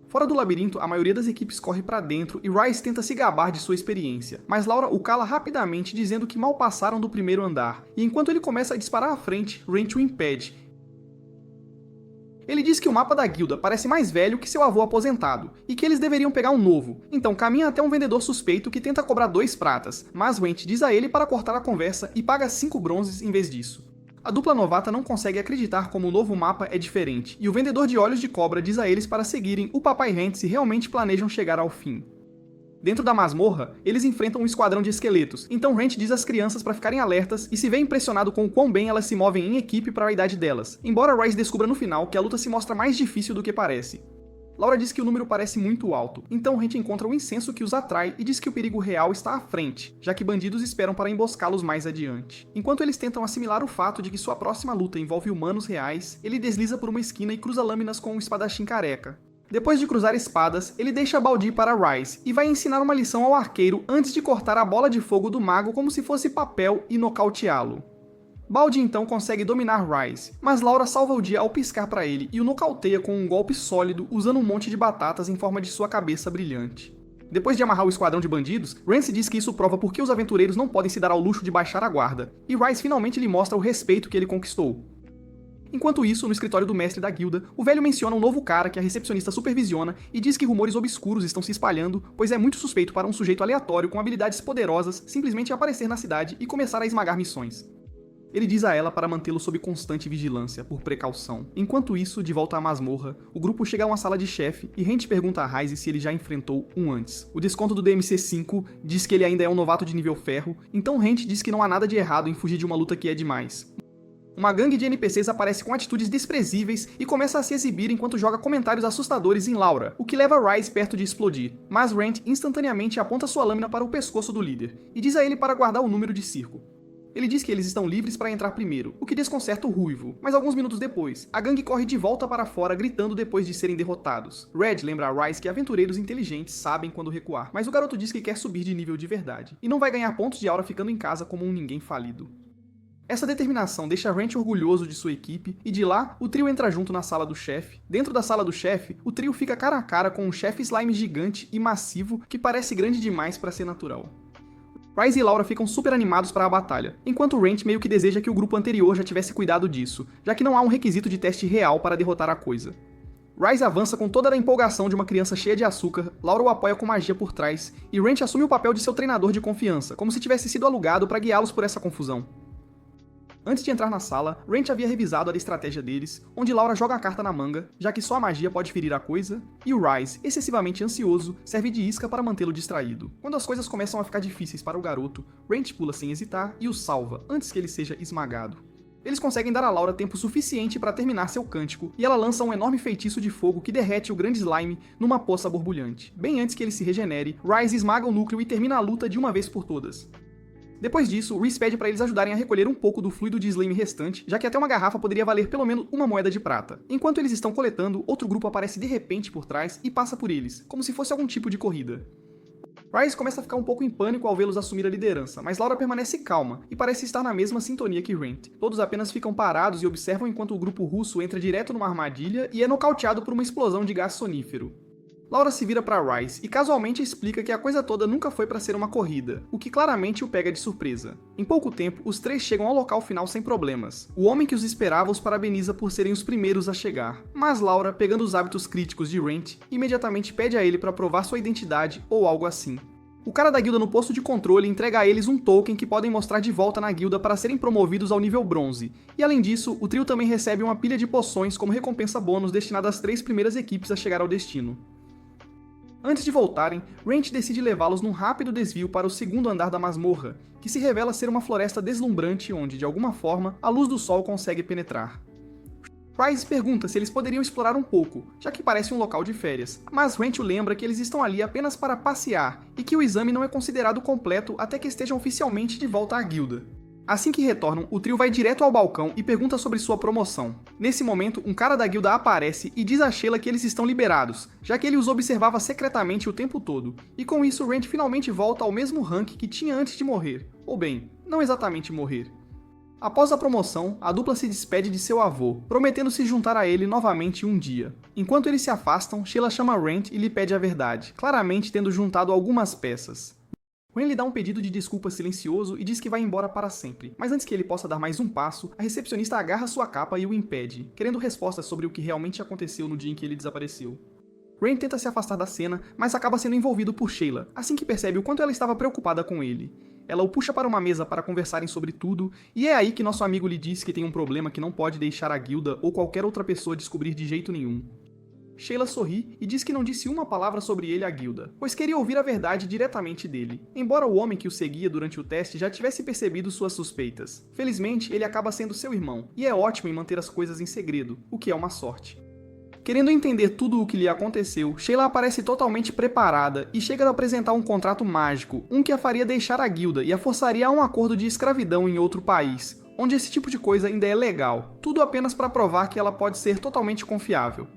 Fora do labirinto, a maioria das equipes corre para dentro e Rice tenta se gabar de sua experiência, mas Laura o cala rapidamente dizendo que mal passaram do primeiro andar, e enquanto ele começa a disparar à frente, Rand o impede. Ele diz que o mapa da guilda parece mais velho que seu avô aposentado, e que eles deveriam pegar um novo, então caminha até um vendedor suspeito que tenta cobrar 2 pratas, mas Rand diz a ele para cortar a conversa e paga 5 bronzes em vez disso. A dupla novata não consegue acreditar como o novo mapa é diferente, e o vendedor de olhos de cobra diz a eles para seguirem o Papai Rand se realmente planejam chegar ao fim. Dentro da masmorra, eles enfrentam um esquadrão de esqueletos, então Rand diz às crianças para ficarem alertas e se vê impressionado com o quão bem elas se movem em equipe para a idade delas, embora Rice descubra no final que a luta se mostra mais difícil do que parece. Laura diz que o número parece muito alto, então Rand encontra o incenso que os atrai e diz que o perigo real está à frente, já que bandidos esperam para emboscá-los mais adiante. Enquanto eles tentam assimilar o fato de que sua próxima luta envolve humanos reais, ele desliza por uma esquina e cruza lâminas com um espadachim careca. Depois de cruzar espadas, ele deixa Baldi para Rice e vai ensinar uma lição ao arqueiro antes de cortar a bola de fogo do mago como se fosse papel e nocauteá-lo. Baldi então consegue dominar Rice, mas Laura salva o dia ao piscar para ele e o nocauteia com um golpe sólido usando um monte de batatas em forma de sua cabeça brilhante. Depois de amarrar o esquadrão de bandidos, Rance diz que isso prova por que os aventureiros não podem se dar ao luxo de baixar a guarda, e Rice finalmente lhe mostra o respeito que ele conquistou. Enquanto isso, no escritório do mestre da guilda, o velho menciona um novo cara que a recepcionista supervisiona e diz que rumores obscuros estão se espalhando, pois é muito suspeito para um sujeito aleatório com habilidades poderosas simplesmente aparecer na cidade e começar a esmagar missões. Ele diz a ela para mantê-lo sob constante vigilância, por precaução. Enquanto isso, de volta à masmorra, o grupo chega a uma sala de chefe e Rand pergunta a Ryze se ele já enfrentou um antes. O desconto do DMC 5 diz que ele ainda é um novato de nível ferro, então Rand diz que não há nada de errado em fugir de uma luta que é demais. Uma gangue de NPCs aparece com atitudes desprezíveis e começa a se exibir enquanto joga comentários assustadores em Laura, o que leva Rise perto de explodir. Mas Rand instantaneamente aponta sua lâmina para o pescoço do líder e diz a ele para guardar o número de circo. Ele diz que eles estão livres para entrar primeiro, o que desconcerta o Ruivo, mas alguns minutos depois, a gangue corre de volta para fora gritando depois de serem derrotados. Red lembra a Rise que aventureiros inteligentes sabem quando recuar, mas o garoto diz que quer subir de nível de verdade, e não vai ganhar pontos de aura ficando em casa como um ninguém falido. Essa determinação deixa Wrench orgulhoso de sua equipe, e de lá, o trio entra junto na sala do chefe. Dentro da sala do chefe, o trio fica cara a cara com um chefe slime gigante e massivo que parece grande demais para ser natural. Rise e Laura ficam super animados para a batalha, enquanto Wrench meio que deseja que o grupo anterior já tivesse cuidado disso, já que não há um requisito de teste real para derrotar a coisa. Rise avança com toda a empolgação de uma criança cheia de açúcar, Laura o apoia com magia por trás, e Wrench assume o papel de seu treinador de confiança, como se tivesse sido alugado para guiá-los por essa confusão. Antes de entrar na sala, Wrench havia revisado a estratégia deles, onde Laura joga a carta na manga, já que só a magia pode ferir a coisa, e o Rise, excessivamente ansioso, serve de isca para mantê-lo distraído. Quando as coisas começam a ficar difíceis para o garoto, Wrench pula sem hesitar e o salva, antes que ele seja esmagado. Eles conseguem dar a Laura tempo suficiente para terminar seu cântico, e ela lança um enorme feitiço de fogo que derrete o grande slime numa poça borbulhante. Bem antes que ele se regenere, Rise esmaga o núcleo e termina a luta de uma vez por todas. Depois disso, Rhys pede para eles ajudarem a recolher um pouco do fluido de slime restante, já que até uma garrafa poderia valer pelo menos uma moeda de prata. Enquanto eles estão coletando, outro grupo aparece de repente por trás e passa por eles, como se fosse algum tipo de corrida. Rhys começa a ficar um pouco em pânico ao vê-los assumir a liderança, mas Laura permanece calma e parece estar na mesma sintonia que Rent. Todos apenas ficam parados e observam enquanto o grupo russo entra direto numa armadilha e é nocauteado por uma explosão de gás sonífero. Laura se vira para Rise e casualmente explica que a coisa toda nunca foi para ser uma corrida, o que claramente o pega de surpresa. Em pouco tempo, os três chegam ao local final sem problemas. O homem que os esperava os parabeniza por serem os primeiros a chegar, mas Laura, pegando os hábitos críticos de Rent, imediatamente pede a ele para provar sua identidade ou algo assim. O cara da guilda no posto de controle entrega a eles um token que podem mostrar de volta na guilda para serem promovidos ao nível bronze, e além disso, o trio também recebe uma pilha de poções como recompensa bônus destinada às 3 primeiras equipes a chegar ao destino. Antes de voltarem, Wrench decide levá-los num rápido desvio para o segundo andar da masmorra, que se revela ser uma floresta deslumbrante onde, de alguma forma, a luz do sol consegue penetrar. Rise pergunta se eles poderiam explorar um pouco, já que parece um local de férias, mas Wrench o lembra que eles estão ali apenas para passear e que o exame não é considerado completo até que estejam oficialmente de volta à guilda. Assim que retornam, o trio vai direto ao balcão e pergunta sobre sua promoção. Nesse momento, um cara da guilda aparece e diz a Sheila que eles estão liberados, já que ele os observava secretamente o tempo todo, e com isso Wrench finalmente volta ao mesmo rank que tinha antes de morrer. Ou bem, não exatamente morrer. Após a promoção, a dupla se despede de seu avô, prometendo se juntar a ele novamente um dia. Enquanto eles se afastam, Sheila chama Wrench e lhe pede a verdade, claramente tendo juntado algumas peças. Wren lhe dá um pedido de desculpa silencioso e diz que vai embora para sempre, mas antes que ele possa dar mais um passo, a recepcionista agarra sua capa e o impede, querendo respostas sobre o que realmente aconteceu no dia em que ele desapareceu. Wren tenta se afastar da cena, mas acaba sendo envolvido por Sheila, assim que percebe o quanto ela estava preocupada com ele. Ela o puxa para uma mesa para conversarem sobre tudo, e é aí que nosso amigo lhe diz que tem um problema que não pode deixar a guilda ou qualquer outra pessoa descobrir de jeito nenhum. Sheila sorri e diz que não disse uma palavra sobre ele à guilda, pois queria ouvir a verdade diretamente dele, embora o homem que o seguia durante o teste já tivesse percebido suas suspeitas. Felizmente, ele acaba sendo seu irmão, e é ótimo em manter as coisas em segredo, o que é uma sorte. Querendo entender tudo o que lhe aconteceu, Sheila aparece totalmente preparada e chega a apresentar um contrato mágico, um que a faria deixar a guilda e a forçaria a um acordo de escravidão em outro país, onde esse tipo de coisa ainda é legal, tudo apenas para provar que ela pode ser totalmente confiável.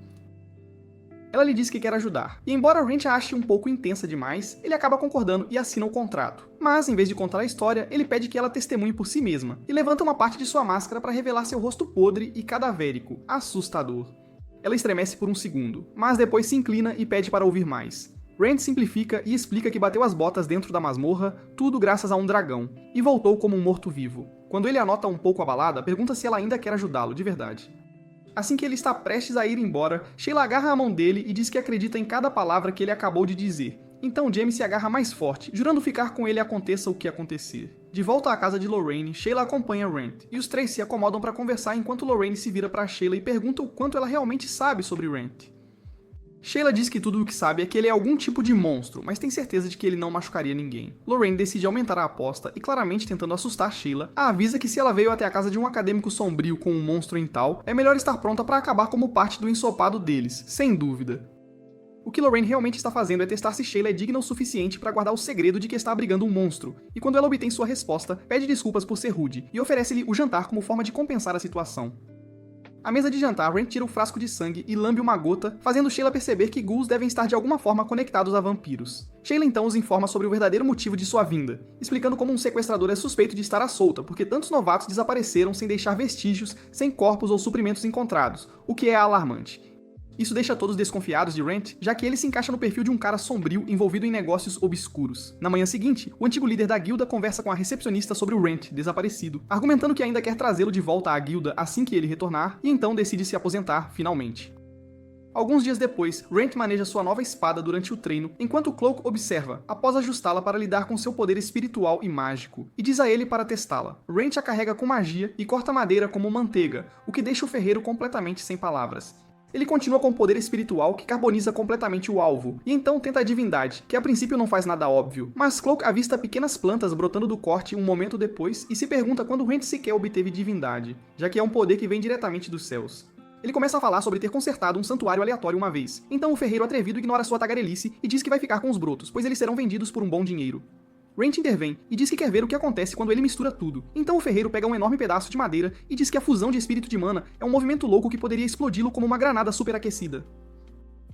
Ela lhe diz que quer ajudar, e embora Wrench a ache um pouco intensa demais, ele acaba concordando e assina o contrato. Mas, em vez de contar a história, ele pede que ela testemunhe por si mesma, e levanta uma parte de sua máscara para revelar seu rosto podre e cadavérico, assustador. Ela estremece por um segundo, mas depois se inclina e pede para ouvir mais. Wrench simplifica e explica que bateu as botas dentro da masmorra, tudo graças a um dragão, e voltou como um morto-vivo. Quando ele a nota um pouco abalada, pergunta se ela ainda quer ajudá-lo de verdade. Assim que ele está prestes a ir embora, Sheila agarra a mão dele e diz que acredita em cada palavra que ele acabou de dizer. Então Jaime se agarra mais forte, jurando ficar com ele aconteça o que acontecer. De volta à casa de Lorraine, Sheila acompanha Wrench, e os três se acomodam para conversar enquanto Lorraine se vira para Sheila e pergunta o quanto ela realmente sabe sobre Wrench. Sheila diz que tudo o que sabe é que ele é algum tipo de monstro, mas tem certeza de que ele não machucaria ninguém. Lorraine decide aumentar a aposta e, claramente tentando assustar Sheila, a avisa que se ela veio até a casa de um acadêmico sombrio com um monstro em tal, é melhor estar pronta para acabar como parte do ensopado deles, sem dúvida. O que Lorraine realmente está fazendo é testar se Sheila é digna o suficiente para guardar o segredo de que está abrigando um monstro, e quando ela obtém sua resposta, pede desculpas por ser rude e oferece-lhe o jantar como forma de compensar a situação. À mesa de jantar, Rand tira o frasco de sangue e lambe uma gota, fazendo Sheila perceber que ghouls devem estar de alguma forma conectados a vampiros. Sheila então os informa sobre o verdadeiro motivo de sua vinda, explicando como um sequestrador é suspeito de estar à solta, porque tantos novatos desapareceram sem deixar vestígios, sem corpos ou suprimentos encontrados, o que é alarmante. Isso deixa todos desconfiados de Rand, já que ele se encaixa no perfil de um cara sombrio envolvido em negócios obscuros. Na manhã seguinte, o antigo líder da guilda conversa com a recepcionista sobre o Rand, desaparecido, argumentando que ainda quer trazê-lo de volta à guilda assim que ele retornar, e então decide se aposentar, finalmente. Alguns dias depois, Rand maneja sua nova espada durante o treino, enquanto Cloak observa, após ajustá-la para lidar com seu poder espiritual e mágico, e diz a ele para testá-la. Rand a carrega com magia e corta madeira como manteiga, o que deixa o ferreiro completamente sem palavras. Ele continua com o poder espiritual que carboniza completamente o alvo, e então tenta a divindade, que a princípio não faz nada óbvio, mas Cloak avista pequenas plantas brotando do corte um momento depois e se pergunta quando Rand sequer obteve divindade, já que é um poder que vem diretamente dos céus. Ele começa a falar sobre ter consertado um santuário aleatório uma vez, então o ferreiro atrevido ignora sua tagarelice e diz que vai ficar com os brotos, pois eles serão vendidos por um bom dinheiro. Rand intervém e diz que quer ver o que acontece quando ele mistura tudo. Então o ferreiro pega um enorme pedaço de madeira e diz que a fusão de espírito de mana é um movimento louco que poderia explodi-lo como uma granada superaquecida.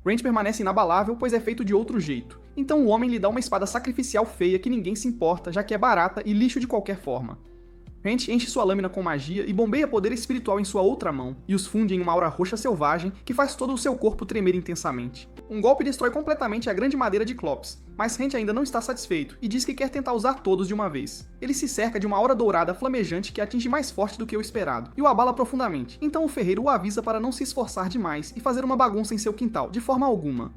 Rand permanece inabalável, pois é feito de outro jeito. Então o homem lhe dá uma espada sacrificial feia que ninguém se importa, já que é barata e lixo de qualquer forma. Rand enche sua lâmina com magia e bombeia poder espiritual em sua outra mão, e os funde em uma aura roxa selvagem que faz todo o seu corpo tremer intensamente. Um golpe destrói completamente a grande madeira de Clops, mas Rand ainda não está satisfeito e diz que quer tentar usar todos de uma vez. Ele se cerca de uma aura dourada flamejante que atinge mais forte do que o esperado, e o abala profundamente, então o ferreiro o avisa para não se esforçar demais e fazer uma bagunça em seu quintal, de forma alguma.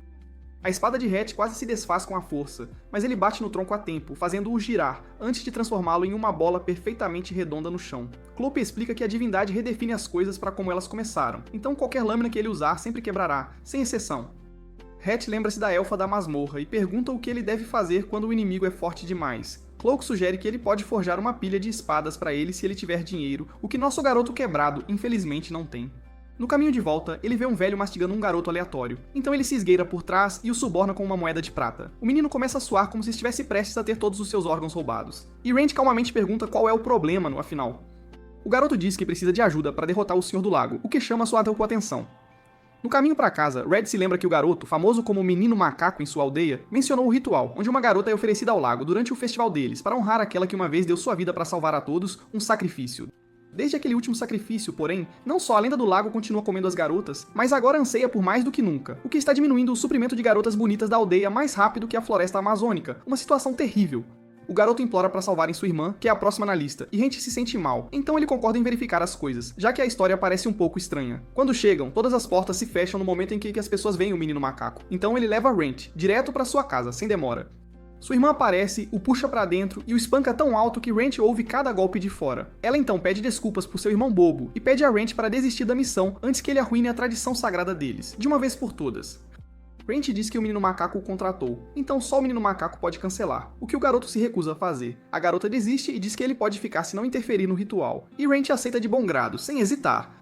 A espada de Hatch quase se desfaz com a força, mas ele bate no tronco a tempo, fazendo-o girar, antes de transformá-lo em uma bola perfeitamente redonda no chão. Clope explica que a divindade redefine as coisas para como elas começaram, então qualquer lâmina que ele usar sempre quebrará, sem exceção. Hatch lembra-se da elfa da masmorra e pergunta o que ele deve fazer quando o inimigo é forte demais. Cloak sugere que ele pode forjar uma pilha de espadas para ele se ele tiver dinheiro, o que nosso garoto quebrado infelizmente não tem. No caminho de volta, ele vê um velho mastigando um garoto aleatório, então ele se esgueira por trás e o suborna com uma moeda de prata. O menino começa a suar como se estivesse prestes a ter todos os seus órgãos roubados. E Rand calmamente pergunta qual é o problema, no afinal. O garoto diz que precisa de ajuda para derrotar o Senhor do Lago, o que chama sua atenção. No caminho para casa, Red se lembra que o garoto, famoso como Menino Macaco em sua aldeia, mencionou o ritual, onde uma garota é oferecida ao lago durante o festival deles, para honrar aquela que uma vez deu sua vida para salvar a todos, um sacrifício. Desde aquele último sacrifício, porém, não só a lenda do lago continua comendo as garotas, mas agora anseia por mais do que nunca, o que está diminuindo o suprimento de garotas bonitas da aldeia mais rápido que a floresta amazônica, uma situação terrível. O garoto implora para salvarem sua irmã, que é a próxima na lista, e Rand se sente mal, então ele concorda em verificar as coisas, já que a história parece um pouco estranha. Quando chegam, todas as portas se fecham no momento em que as pessoas veem o menino macaco, então ele leva Rand direto para sua casa, sem demora. Sua irmã aparece, o puxa pra dentro e o espanca tão alto que Rand ouve cada golpe de fora. Ela então pede desculpas por seu irmão bobo e pede a Rand para desistir da missão antes que ele arruine a tradição sagrada deles, de uma vez por todas. Rand diz que o menino macaco o contratou, então só o menino macaco pode cancelar, o que o garoto se recusa a fazer. A garota desiste e diz que ele pode ficar se não interferir no ritual, e Rand aceita de bom grado, sem hesitar.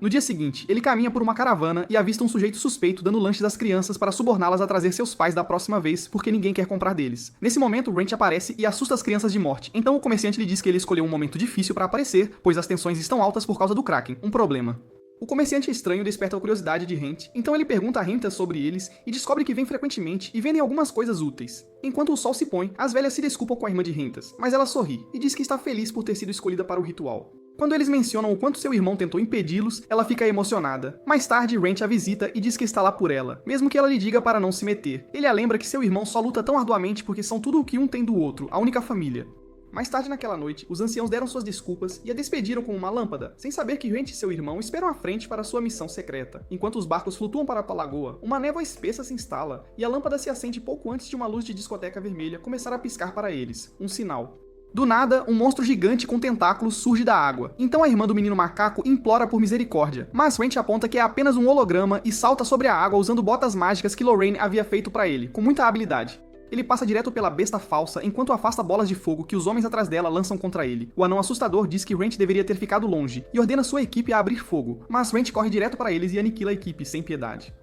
No dia seguinte, ele caminha por uma caravana e avista um sujeito suspeito dando lanches às crianças para suborná-las a trazer seus pais da próxima vez, porque ninguém quer comprar deles. Nesse momento, Rand aparece e assusta as crianças de morte, então o comerciante lhe diz que ele escolheu um momento difícil para aparecer, pois as tensões estão altas por causa do Kraken, um problema. O comerciante estranho desperta a curiosidade de Rand, então ele pergunta a Renta sobre eles e descobre que vêm frequentemente e vendem algumas coisas úteis. Enquanto o sol se põe, as velhas se desculpam com a irmã de Rentas, mas ela sorri e diz que está feliz por ter sido escolhida para o ritual. Quando eles mencionam o quanto seu irmão tentou impedi-los, ela fica emocionada. Mais tarde, Rand a visita e diz que está lá por ela, mesmo que ela lhe diga para não se meter. Ele a lembra que seu irmão só luta tão arduamente porque são tudo o que um tem do outro, a única família. Mais tarde naquela noite, os anciãos deram suas desculpas e a despediram com uma lâmpada, sem saber que Rand e seu irmão esperam à frente para sua missão secreta. Enquanto os barcos flutuam para a lagoa, uma névoa espessa se instala e a lâmpada se acende pouco antes de uma luz de discoteca vermelha começar a piscar para eles, um sinal. Do nada, um monstro gigante com tentáculos surge da água. Então a irmã do menino macaco implora por misericórdia, mas Wrench aponta que é apenas um holograma e salta sobre a água usando botas mágicas que Lorraine havia feito para ele, com muita habilidade. Ele passa direto pela besta falsa enquanto afasta bolas de fogo que os homens atrás dela lançam contra ele. O anão assustador diz que Wrench deveria ter ficado longe e ordena sua equipe a abrir fogo, mas Wrench corre direto para eles e aniquila a equipe sem piedade.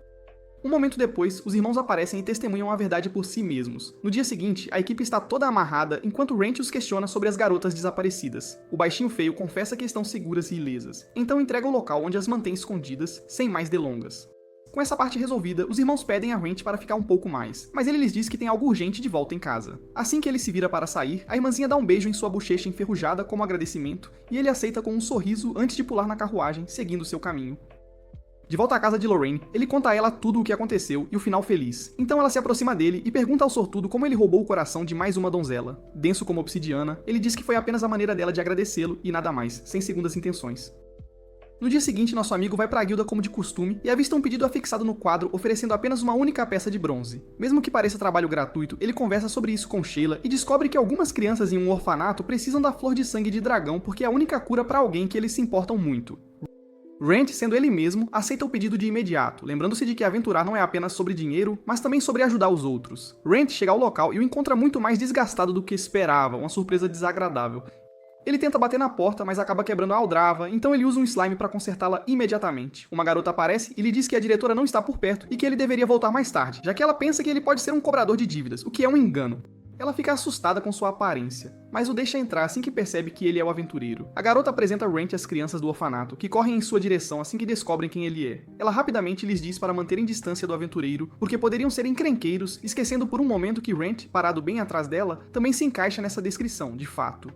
Um momento depois, os irmãos aparecem e testemunham a verdade por si mesmos. No dia seguinte, a equipe está toda amarrada enquanto Wrench os questiona sobre as garotas desaparecidas. O baixinho feio confessa que estão seguras e ilesas, então entrega o local onde as mantém escondidas, sem mais delongas. Com essa parte resolvida, os irmãos pedem a Wrench para ficar um pouco mais, mas ele lhes diz que tem algo urgente de volta em casa. Assim que ele se vira para sair, a irmãzinha dá um beijo em sua bochecha enferrujada como agradecimento, e ele aceita com um sorriso antes de pular na carruagem, seguindo seu caminho. De volta à casa de Lorraine, ele conta a ela tudo o que aconteceu e o final feliz. Então ela se aproxima dele e pergunta ao sortudo como ele roubou o coração de mais uma donzela. Denso como obsidiana, ele diz que foi apenas a maneira dela de agradecê-lo e nada mais, sem segundas intenções. No dia seguinte, nosso amigo vai para a guilda como de costume e avista um pedido afixado no quadro oferecendo apenas uma única peça de bronze. Mesmo que pareça trabalho gratuito, ele conversa sobre isso com Sheila e descobre que algumas crianças em um orfanato precisam da flor de sangue de dragão porque é a única cura para alguém que eles se importam muito. Wrench, sendo ele mesmo, aceita o pedido de imediato, lembrando-se de que aventurar não é apenas sobre dinheiro, mas também sobre ajudar os outros. Wrench chega ao local e o encontra muito mais desgastado do que esperava, uma surpresa desagradável. Ele tenta bater na porta, mas acaba quebrando a aldrava, então ele usa um slime para consertá-la imediatamente. Uma garota aparece e lhe diz que a diretora não está por perto e que ele deveria voltar mais tarde, já que ela pensa que ele pode ser um cobrador de dívidas, o que é um engano. Ela fica assustada com sua aparência, mas o deixa entrar assim que percebe que ele é o aventureiro. A garota apresenta Wrench às crianças do orfanato, que correm em sua direção assim que descobrem quem ele é. Ela rapidamente lhes diz para manterem distância do aventureiro, porque poderiam ser encrenqueiros, esquecendo por um momento que Wrench, parado bem atrás dela, também se encaixa nessa descrição, de fato.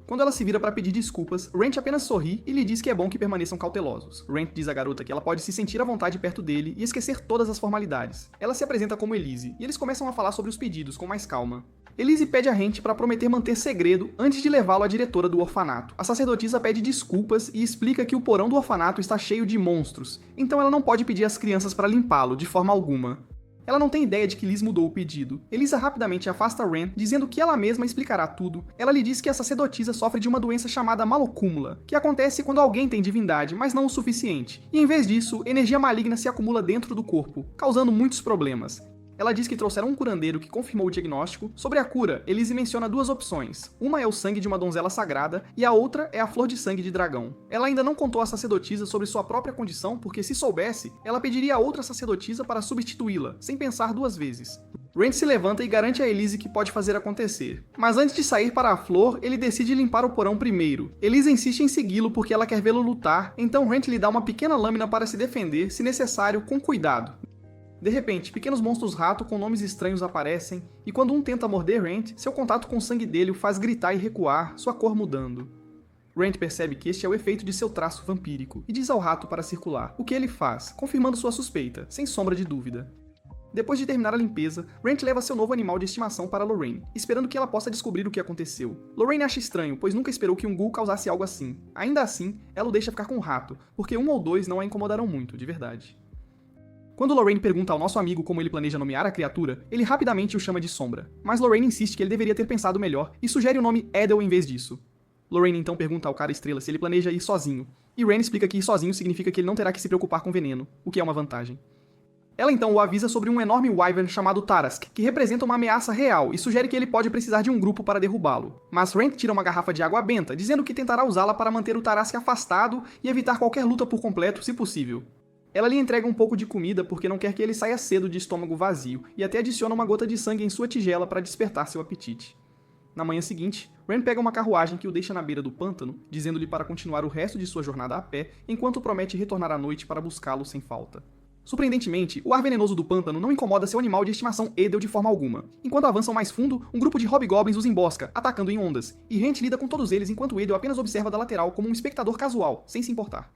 Quando ela se vira para pedir desculpas, Wrench apenas sorri e lhe diz que é bom que permaneçam cautelosos. Wrench diz à garota que ela pode se sentir à vontade perto dele e esquecer todas as formalidades. Ela se apresenta como Elise, e eles começam a falar sobre os pedidos com mais calma. Elise pede a Wrench para prometer manter segredo antes de levá-lo à diretora do orfanato. A sacerdotisa pede desculpas e explica que o porão do orfanato está cheio de monstros, então ela não pode pedir às crianças para limpá-lo de forma alguma. Ela não tem ideia de que Liz mudou o pedido. Elisa rapidamente afasta Ren, dizendo que ela mesma explicará tudo. Ela lhe diz que a sacerdotisa sofre de uma doença chamada malocúmula, que acontece quando alguém tem divindade, mas não o suficiente. E em vez disso, energia maligna se acumula dentro do corpo, causando muitos problemas. Ela diz que trouxeram um curandeiro que confirmou o diagnóstico. Sobre a cura, Elise menciona duas opções. Uma é o sangue de uma donzela sagrada, e a outra é a flor de sangue de dragão. Ela ainda não contou à sacerdotisa sobre sua própria condição, porque se soubesse, ela pediria a outra sacerdotisa para substituí-la, sem pensar duas vezes. Wrench se levanta e garante a Elise que pode fazer acontecer. Mas antes de sair para a flor, ele decide limpar o porão primeiro. Elise insiste em segui-lo porque ela quer vê-lo lutar, então Wrench lhe dá uma pequena lâmina para se defender, se necessário, com cuidado. De repente, pequenos monstros rato com nomes estranhos aparecem, e quando um tenta morder Wrench, seu contato com o sangue dele o faz gritar e recuar, sua cor mudando. Wrench percebe que este é o efeito de seu traço vampírico, e diz ao rato para circular, o que ele faz, confirmando sua suspeita, sem sombra de dúvida. Depois de terminar a limpeza, Wrench leva seu novo animal de estimação para Lorraine, esperando que ela possa descobrir o que aconteceu. Lorraine acha estranho, pois nunca esperou que um ghoul causasse algo assim. Ainda assim, ela o deixa ficar com o rato, porque um ou dois não a incomodarão muito, de verdade. Quando Lorraine pergunta ao nosso amigo como ele planeja nomear a criatura, ele rapidamente o chama de Sombra. Mas Lorraine insiste que ele deveria ter pensado melhor e sugere o nome Edel em vez disso. Lorraine então pergunta ao cara estrela se ele planeja ir sozinho, e Ren explica que ir sozinho significa que ele não terá que se preocupar com veneno, o que é uma vantagem. Ela então o avisa sobre um enorme wyvern chamado Tarask, que representa uma ameaça real e sugere que ele pode precisar de um grupo para derrubá-lo. Mas Ren tira uma garrafa de água benta, dizendo que tentará usá-la para manter o Tarask afastado e evitar qualquer luta por completo, se possível. Ela lhe entrega um pouco de comida porque não quer que ele saia cedo de estômago vazio, e até adiciona uma gota de sangue em sua tigela para despertar seu apetite. Na manhã seguinte, Ren pega uma carruagem que o deixa na beira do pântano, dizendo-lhe para continuar o resto de sua jornada a pé, enquanto promete retornar à noite para buscá-lo sem falta. Surpreendentemente, o ar venenoso do pântano não incomoda seu animal de estimação Edel de forma alguma. Enquanto avançam mais fundo, um grupo de hobgoblins os embosca, atacando em ondas, e Wrench lida com todos eles enquanto Edel apenas observa da lateral como um espectador casual, sem se importar.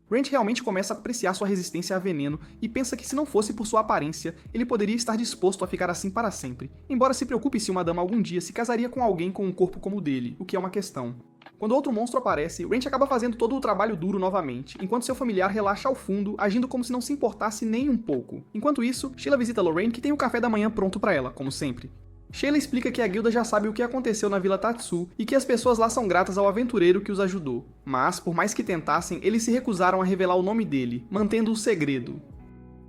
Wrench realmente começa a apreciar sua resistência a veneno e pensa que se não fosse por sua aparência, ele poderia estar disposto a ficar assim para sempre, embora se preocupe se uma dama algum dia se casaria com alguém com um corpo como o dele, o que é uma questão. Quando outro monstro aparece, Wrench acaba fazendo todo o trabalho duro novamente, enquanto seu familiar relaxa ao fundo, agindo como se não se importasse nem um pouco. Enquanto isso, Sheila visita Lorraine, que tem o café da manhã pronto para ela, como sempre. Sheila explica que a guilda já sabe o que aconteceu na Vila Tatsu e que as pessoas lá são gratas ao aventureiro que os ajudou. Mas, por mais que tentassem, eles se recusaram a revelar o nome dele, mantendo o segredo.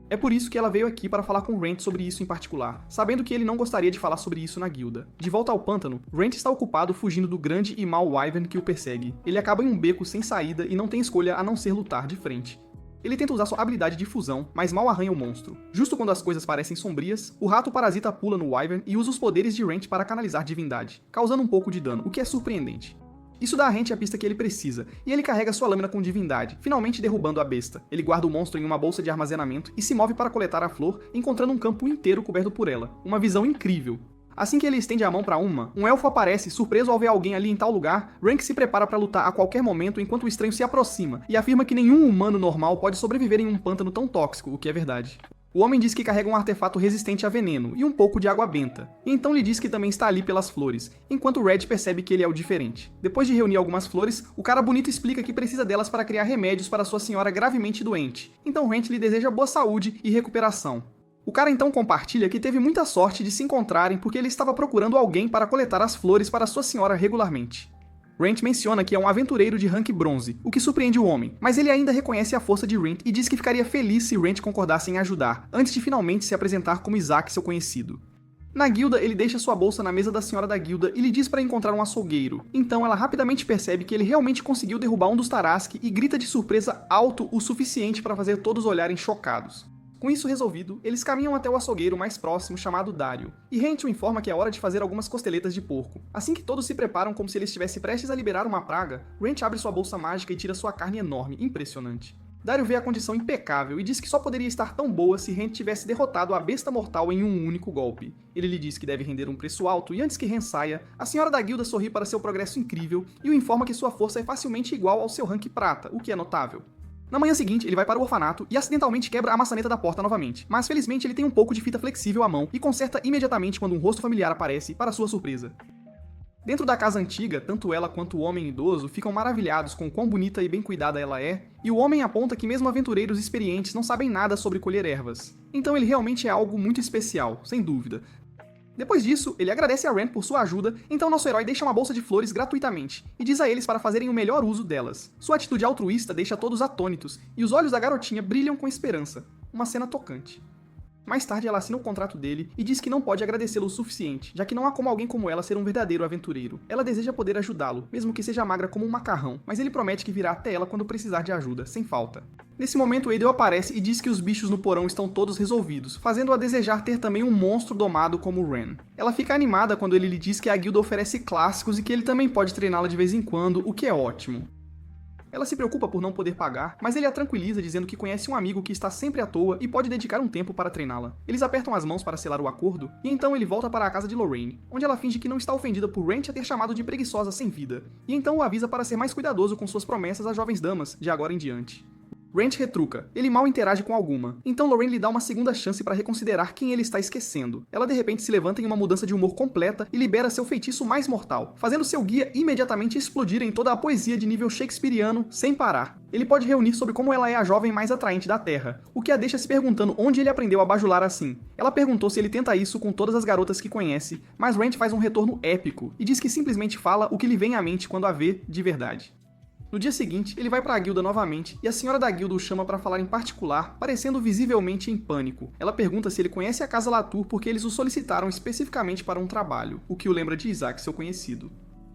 É por isso que ela veio aqui para falar com Rent sobre isso em particular, sabendo que ele não gostaria de falar sobre isso na guilda. De volta ao pântano, Rent está ocupado fugindo do grande e mau Wyvern que o persegue. Ele acaba em um beco sem saída e não tem escolha a não ser lutar de frente. Ele tenta usar sua habilidade de fusão, mas mal arranha o monstro. Justo quando as coisas parecem sombrias, o rato parasita pula no Wyvern e usa os poderes de Rent para canalizar divindade, causando um pouco de dano, o que é surpreendente. Isso dá a Rent a pista que ele precisa, e ele carrega sua lâmina com divindade, finalmente derrubando a besta. Ele guarda o monstro em uma bolsa de armazenamento e se move para coletar a flor, encontrando um campo inteiro coberto por ela. Uma visão incrível. Assim que ele estende a mão para um elfo aparece, surpreso ao ver alguém ali em tal lugar. Rank se prepara para lutar a qualquer momento enquanto o estranho se aproxima, e afirma que nenhum humano normal pode sobreviver em um pântano tão tóxico, o que é verdade. O homem diz que carrega um artefato resistente a veneno e um pouco de água benta, e então lhe diz que também está ali pelas flores, enquanto Red percebe que ele é o diferente. Depois de reunir algumas flores, o cara bonito explica que precisa delas para criar remédios para sua senhora gravemente doente, então Rent lhe deseja boa saúde e recuperação. O cara então compartilha que teve muita sorte de se encontrarem porque ele estava procurando alguém para coletar as flores para sua senhora regularmente. Rent menciona que é um aventureiro de rank bronze, o que surpreende o homem, mas ele ainda reconhece a força de Rent e diz que ficaria feliz se Rent concordasse em ajudar, antes de finalmente se apresentar como Isaac, seu conhecido. Na guilda, ele deixa sua bolsa na mesa da senhora da guilda e lhe diz para encontrar um açougueiro. Então ela rapidamente percebe que ele realmente conseguiu derrubar um dos Tarrasque e grita de surpresa alto o suficiente para fazer todos olharem chocados. Com isso resolvido, eles caminham até o açougueiro mais próximo chamado Dario, e Rent o informa que é hora de fazer algumas costeletas de porco. Assim que todos se preparam como se ele estivesse prestes a liberar uma praga, Rent abre sua bolsa mágica e tira sua carne enorme, impressionante. Dario vê a condição impecável e diz que só poderia estar tão boa se Rent tivesse derrotado a besta mortal em um único golpe. Ele lhe diz que deve render um preço alto e antes que Rent saia, a senhora da guilda sorri para seu progresso incrível e o informa que sua força é facilmente igual ao seu rank prata, o que é notável. Na manhã seguinte, ele vai para o orfanato e acidentalmente quebra a maçaneta da porta novamente, mas felizmente ele tem um pouco de fita flexível à mão e conserta imediatamente quando um rosto familiar aparece, para sua surpresa. Dentro da casa antiga, tanto ela quanto o homem idoso ficam maravilhados com o quão bonita e bem cuidada ela é, e o homem aponta que mesmo aventureiros experientes não sabem nada sobre colher ervas. Então ele realmente é algo muito especial, sem dúvida. Depois disso, ele agradece a Rent por sua ajuda, então nosso herói deixa uma bolsa de flores gratuitamente, e diz a eles para fazerem o melhor uso delas. Sua atitude altruísta deixa todos atônitos, e os olhos da garotinha brilham com esperança. Uma cena tocante. Mais tarde ela assina o contrato dele e diz que não pode agradecê-lo o suficiente, já que não há como alguém como ela ser um verdadeiro aventureiro. Ela deseja poder ajudá-lo, mesmo que seja magra como um macarrão, mas ele promete que virá até ela quando precisar de ajuda, sem falta. Nesse momento, Adel aparece e diz que os bichos no porão estão todos resolvidos, fazendo-a desejar ter também um monstro domado como Ren. Ela fica animada quando ele lhe diz que a guilda oferece clássicos e que ele também pode treiná-la de vez em quando, o que é ótimo. Ela se preocupa por não poder pagar, mas ele a tranquiliza dizendo que conhece um amigo que está sempre à toa e pode dedicar um tempo para treiná-la. Eles apertam as mãos para selar o acordo, e então ele volta para a casa de Lorraine, onde ela finge que não está ofendida por Rent a ter chamado de preguiçosa sem vida, e então o avisa para ser mais cuidadoso com suas promessas às jovens damas, de agora em diante. Rent retruca, ele mal interage com alguma, então Lorraine lhe dá uma segunda chance para reconsiderar quem ele está esquecendo. Ela de repente se levanta em uma mudança de humor completa e libera seu feitiço mais mortal, fazendo seu guia imediatamente explodir em toda a poesia de nível shakespeariano sem parar. Ele pode reunir sobre como ela é a jovem mais atraente da Terra, o que a deixa se perguntando onde ele aprendeu a bajular assim. Ela perguntou se ele tenta isso com todas as garotas que conhece, mas Rent faz um retorno épico e diz que simplesmente fala o que lhe vem à mente quando a vê de verdade. No dia seguinte, ele vai para a guilda novamente e a senhora da guilda o chama para falar em particular, parecendo visivelmente em pânico. Ela pergunta se ele conhece a Casa Latour porque eles o solicitaram especificamente para um trabalho, o que o lembra de Isaac, seu conhecido.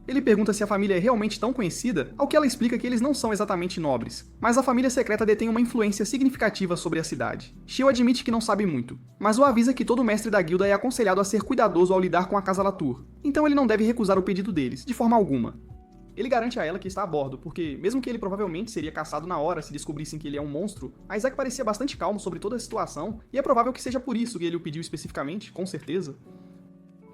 Ele pergunta se a família é realmente tão conhecida, ao que ela explica que eles não são exatamente nobres, mas a família secreta detém uma influência significativa sobre a cidade. Shio admite que não sabe muito, mas o avisa que todo mestre da guilda é aconselhado a ser cuidadoso ao lidar com a Casa Latour, então ele não deve recusar o pedido deles, de forma alguma. Ele garante a ela que está a bordo, porque, mesmo que ele provavelmente seria caçado na hora se descobrissem que ele é um monstro, Isaac parecia bastante calmo sobre toda a situação, e é provável que seja por isso que ele o pediu especificamente, com certeza.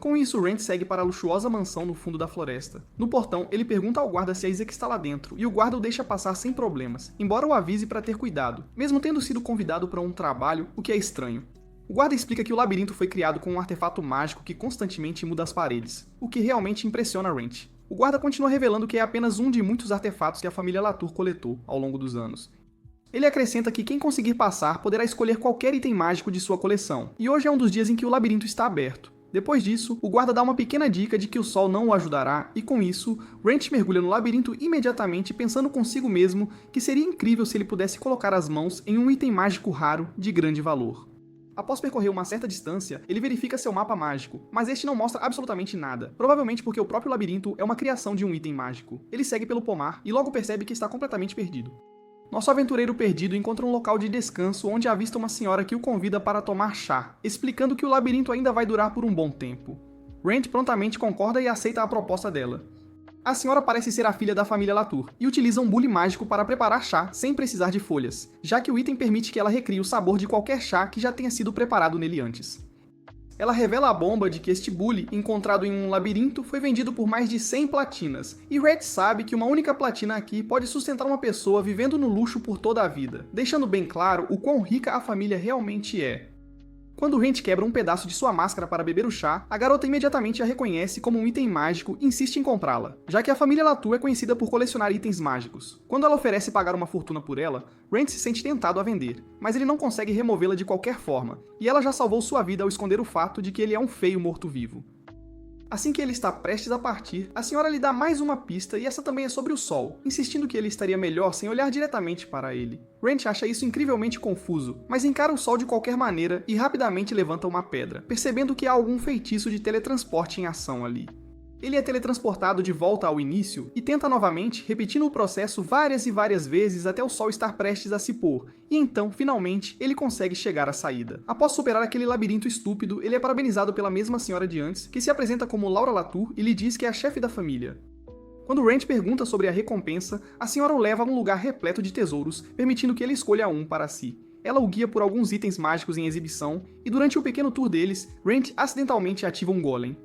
Com isso, Rent segue para a luxuosa mansão no fundo da floresta. No portão, ele pergunta ao guarda se a Isaac está lá dentro, e o guarda o deixa passar sem problemas, embora o avise para ter cuidado, mesmo tendo sido convidado para um trabalho, o que é estranho. O guarda explica que o labirinto foi criado com um artefato mágico que constantemente muda as paredes, o que realmente impressiona Rent. O guarda continua revelando que é apenas um de muitos artefatos que a família Latour coletou ao longo dos anos. Ele acrescenta que quem conseguir passar poderá escolher qualquer item mágico de sua coleção, e hoje é um dos dias em que o labirinto está aberto. Depois disso, o guarda dá uma pequena dica de que o sol não o ajudará, e com isso, Wrench mergulha no labirinto imediatamente pensando consigo mesmo que seria incrível se ele pudesse colocar as mãos em um item mágico raro de grande valor. Após percorrer uma certa distância, ele verifica seu mapa mágico, mas este não mostra absolutamente nada, provavelmente porque o próprio labirinto é uma criação de um item mágico. Ele segue pelo pomar e logo percebe que está completamente perdido. Nosso aventureiro perdido encontra um local de descanso onde avista uma senhora que o convida para tomar chá, explicando que o labirinto ainda vai durar por um bom tempo. Wrench prontamente concorda e aceita a proposta dela. A senhora parece ser a filha da família Latour, e utiliza um bule mágico para preparar chá sem precisar de folhas, já que o item permite que ela recrie o sabor de qualquer chá que já tenha sido preparado nele antes. Ela revela à bomba de que este bule, encontrado em um labirinto, foi vendido por mais de 100 platinas, e Red sabe que uma única platina aqui pode sustentar uma pessoa vivendo no luxo por toda a vida, deixando bem claro o quão rica a família realmente é. Quando Wrench quebra um pedaço de sua máscara para beber o chá, a garota imediatamente a reconhece como um item mágico e insiste em comprá-la, já que a família Latour é conhecida por colecionar itens mágicos. Quando ela oferece pagar uma fortuna por ela, Wrench se sente tentado a vender, mas ele não consegue removê-la de qualquer forma, e ela já salvou sua vida ao esconder o fato de que ele é um feio morto-vivo. Assim que ele está prestes a partir, a senhora lhe dá mais uma pista e essa também é sobre o sol, insistindo que ele estaria melhor sem olhar diretamente para ele. Wrench acha isso incrivelmente confuso, mas encara o sol de qualquer maneira e rapidamente levanta uma pedra, percebendo que há algum feitiço de teletransporte em ação ali. Ele é teletransportado de volta ao início e tenta novamente, repetindo o processo várias e várias vezes até o sol estar prestes a se pôr, e então, finalmente, ele consegue chegar à saída. Após superar aquele labirinto estúpido, ele é parabenizado pela mesma senhora de antes, que se apresenta como Laura Latour e lhe diz que é a chefe da família. Quando Wrench pergunta sobre a recompensa, a senhora o leva a um lugar repleto de tesouros, permitindo que ele escolha um para si. Ela o guia por alguns itens mágicos em exibição, e durante o pequeno tour deles, Wrench acidentalmente ativa um golem.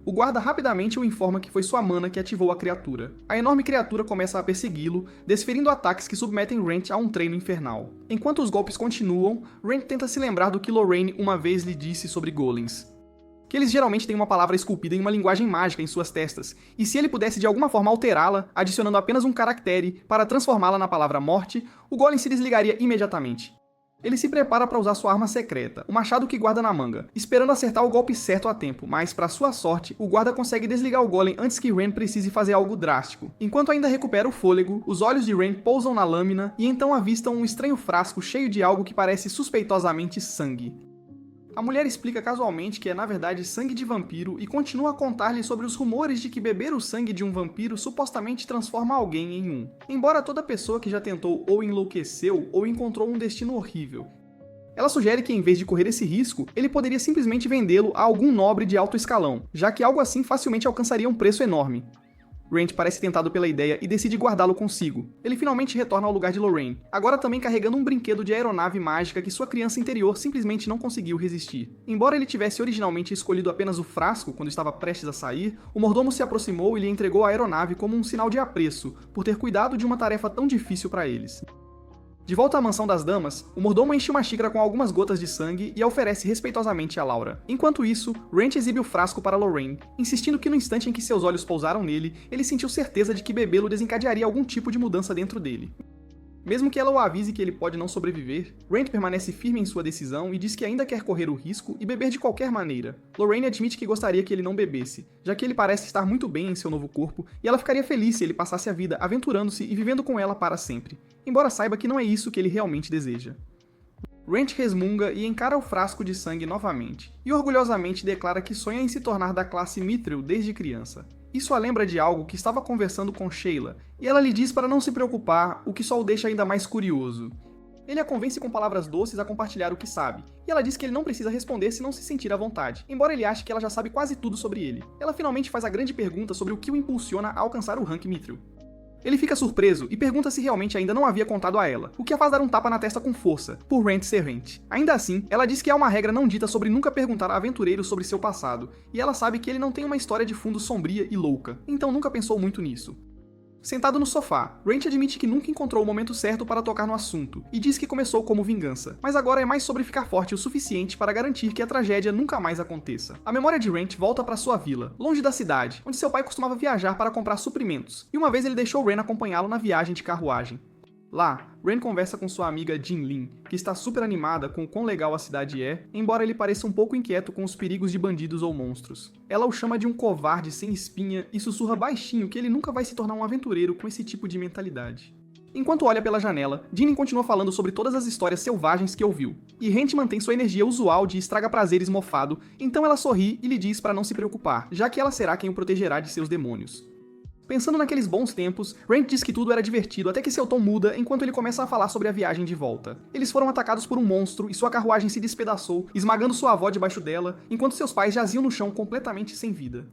O guarda rapidamente o informa que foi sua mana que ativou a criatura. A enorme criatura começa a persegui-lo, desferindo ataques que submetem Wrench a um treino infernal. Enquanto os golpes continuam, Wrench tenta se lembrar do que Lorraine uma vez lhe disse sobre golems. Que eles geralmente têm uma palavra esculpida em uma linguagem mágica em suas testas, e se ele pudesse de alguma forma alterá-la, adicionando apenas um caractere para transformá-la na palavra morte, o golem se desligaria imediatamente. Ele se prepara para usar sua arma secreta, o machado que guarda na manga, esperando acertar o golpe certo a tempo, mas, para sua sorte, o guarda consegue desligar o golem antes que Ren precise fazer algo drástico. Enquanto ainda recupera o fôlego, os olhos de Ren pousam na lâmina e então avistam um estranho frasco cheio de algo que parece suspeitosamente sangue. A mulher explica casualmente que é na verdade sangue de vampiro e continua a contar-lhe sobre os rumores de que beber o sangue de um vampiro supostamente transforma alguém em um. Embora toda pessoa que já tentou ou enlouqueceu ou encontrou um destino horrível. Ela sugere que em vez de correr esse risco, ele poderia simplesmente vendê-lo a algum nobre de alto escalão, já que algo assim facilmente alcançaria um preço enorme. Wrench parece tentado pela ideia e decide guardá-lo consigo. Ele finalmente retorna ao lugar de Lorraine, agora também carregando um brinquedo de aeronave mágica que sua criança interior simplesmente não conseguiu resistir. Embora ele tivesse originalmente escolhido apenas o frasco quando estava prestes a sair, o mordomo se aproximou e lhe entregou a aeronave como um sinal de apreço por ter cuidado de uma tarefa tão difícil para eles. De volta à mansão das damas, o mordomo enche uma xícara com algumas gotas de sangue e a oferece respeitosamente a Laura. Enquanto isso, Wrench exibe o frasco para Lorraine, insistindo que no instante em que seus olhos pousaram nele, ele sentiu certeza de que bebê-lo desencadearia algum tipo de mudança dentro dele. Mesmo que ela o avise que ele pode não sobreviver, Wrench permanece firme em sua decisão e diz que ainda quer correr o risco e beber de qualquer maneira. Lorraine admite que gostaria que ele não bebesse, já que ele parece estar muito bem em seu novo corpo e ela ficaria feliz se ele passasse a vida aventurando-se e vivendo com ela para sempre, embora saiba que não é isso que ele realmente deseja. Wrench resmunga e encara o frasco de sangue novamente, e orgulhosamente declara que sonha em se tornar da classe Mithril desde criança. Isso a lembra de algo que estava conversando com Sheila, e ela lhe diz para não se preocupar, o que só o deixa ainda mais curioso. Ele a convence com palavras doces a compartilhar o que sabe, e ela diz que ele não precisa responder se não se sentir à vontade, embora ele ache que ela já sabe quase tudo sobre ele. Ela finalmente faz a grande pergunta sobre o que o impulsiona a alcançar o rank Mithril. Ele fica surpreso e pergunta se realmente ainda não havia contado a ela, o que a faz dar um tapa na testa com força, por Wrench ser Wrench. Ainda assim, ela diz que há uma regra não dita sobre nunca perguntar a aventureiros sobre seu passado, e ela sabe que ele não tem uma história de fundo sombria e louca, então nunca pensou muito nisso. Sentado no sofá, Wrench admite que nunca encontrou o momento certo para tocar no assunto, e diz que começou como vingança, mas agora é mais sobre ficar forte o suficiente para garantir que a tragédia nunca mais aconteça. A memória de Wrench volta para sua vila, longe da cidade, onde seu pai costumava viajar para comprar suprimentos, e uma vez ele deixou Ren acompanhá-lo na viagem de carruagem. Lá, Ren conversa com sua amiga Jinlin, que está super animada com o quão legal a cidade é, embora ele pareça um pouco inquieto com os perigos de bandidos ou monstros. Ela o chama de um covarde sem espinha e sussurra baixinho que ele nunca vai se tornar um aventureiro com esse tipo de mentalidade. Enquanto olha pela janela, Jinlin continua falando sobre todas as histórias selvagens que ouviu, e Rent mantém sua energia usual de estraga-prazeres mofado, então ela sorri e lhe diz para não se preocupar, já que ela será quem o protegerá de seus demônios. Pensando naqueles bons tempos, Rent diz que tudo era divertido até que seu tom muda enquanto ele começa a falar sobre a viagem de volta. Eles foram atacados por um monstro e sua carruagem se despedaçou, esmagando sua avó debaixo dela, enquanto seus pais jaziam no chão completamente sem vida.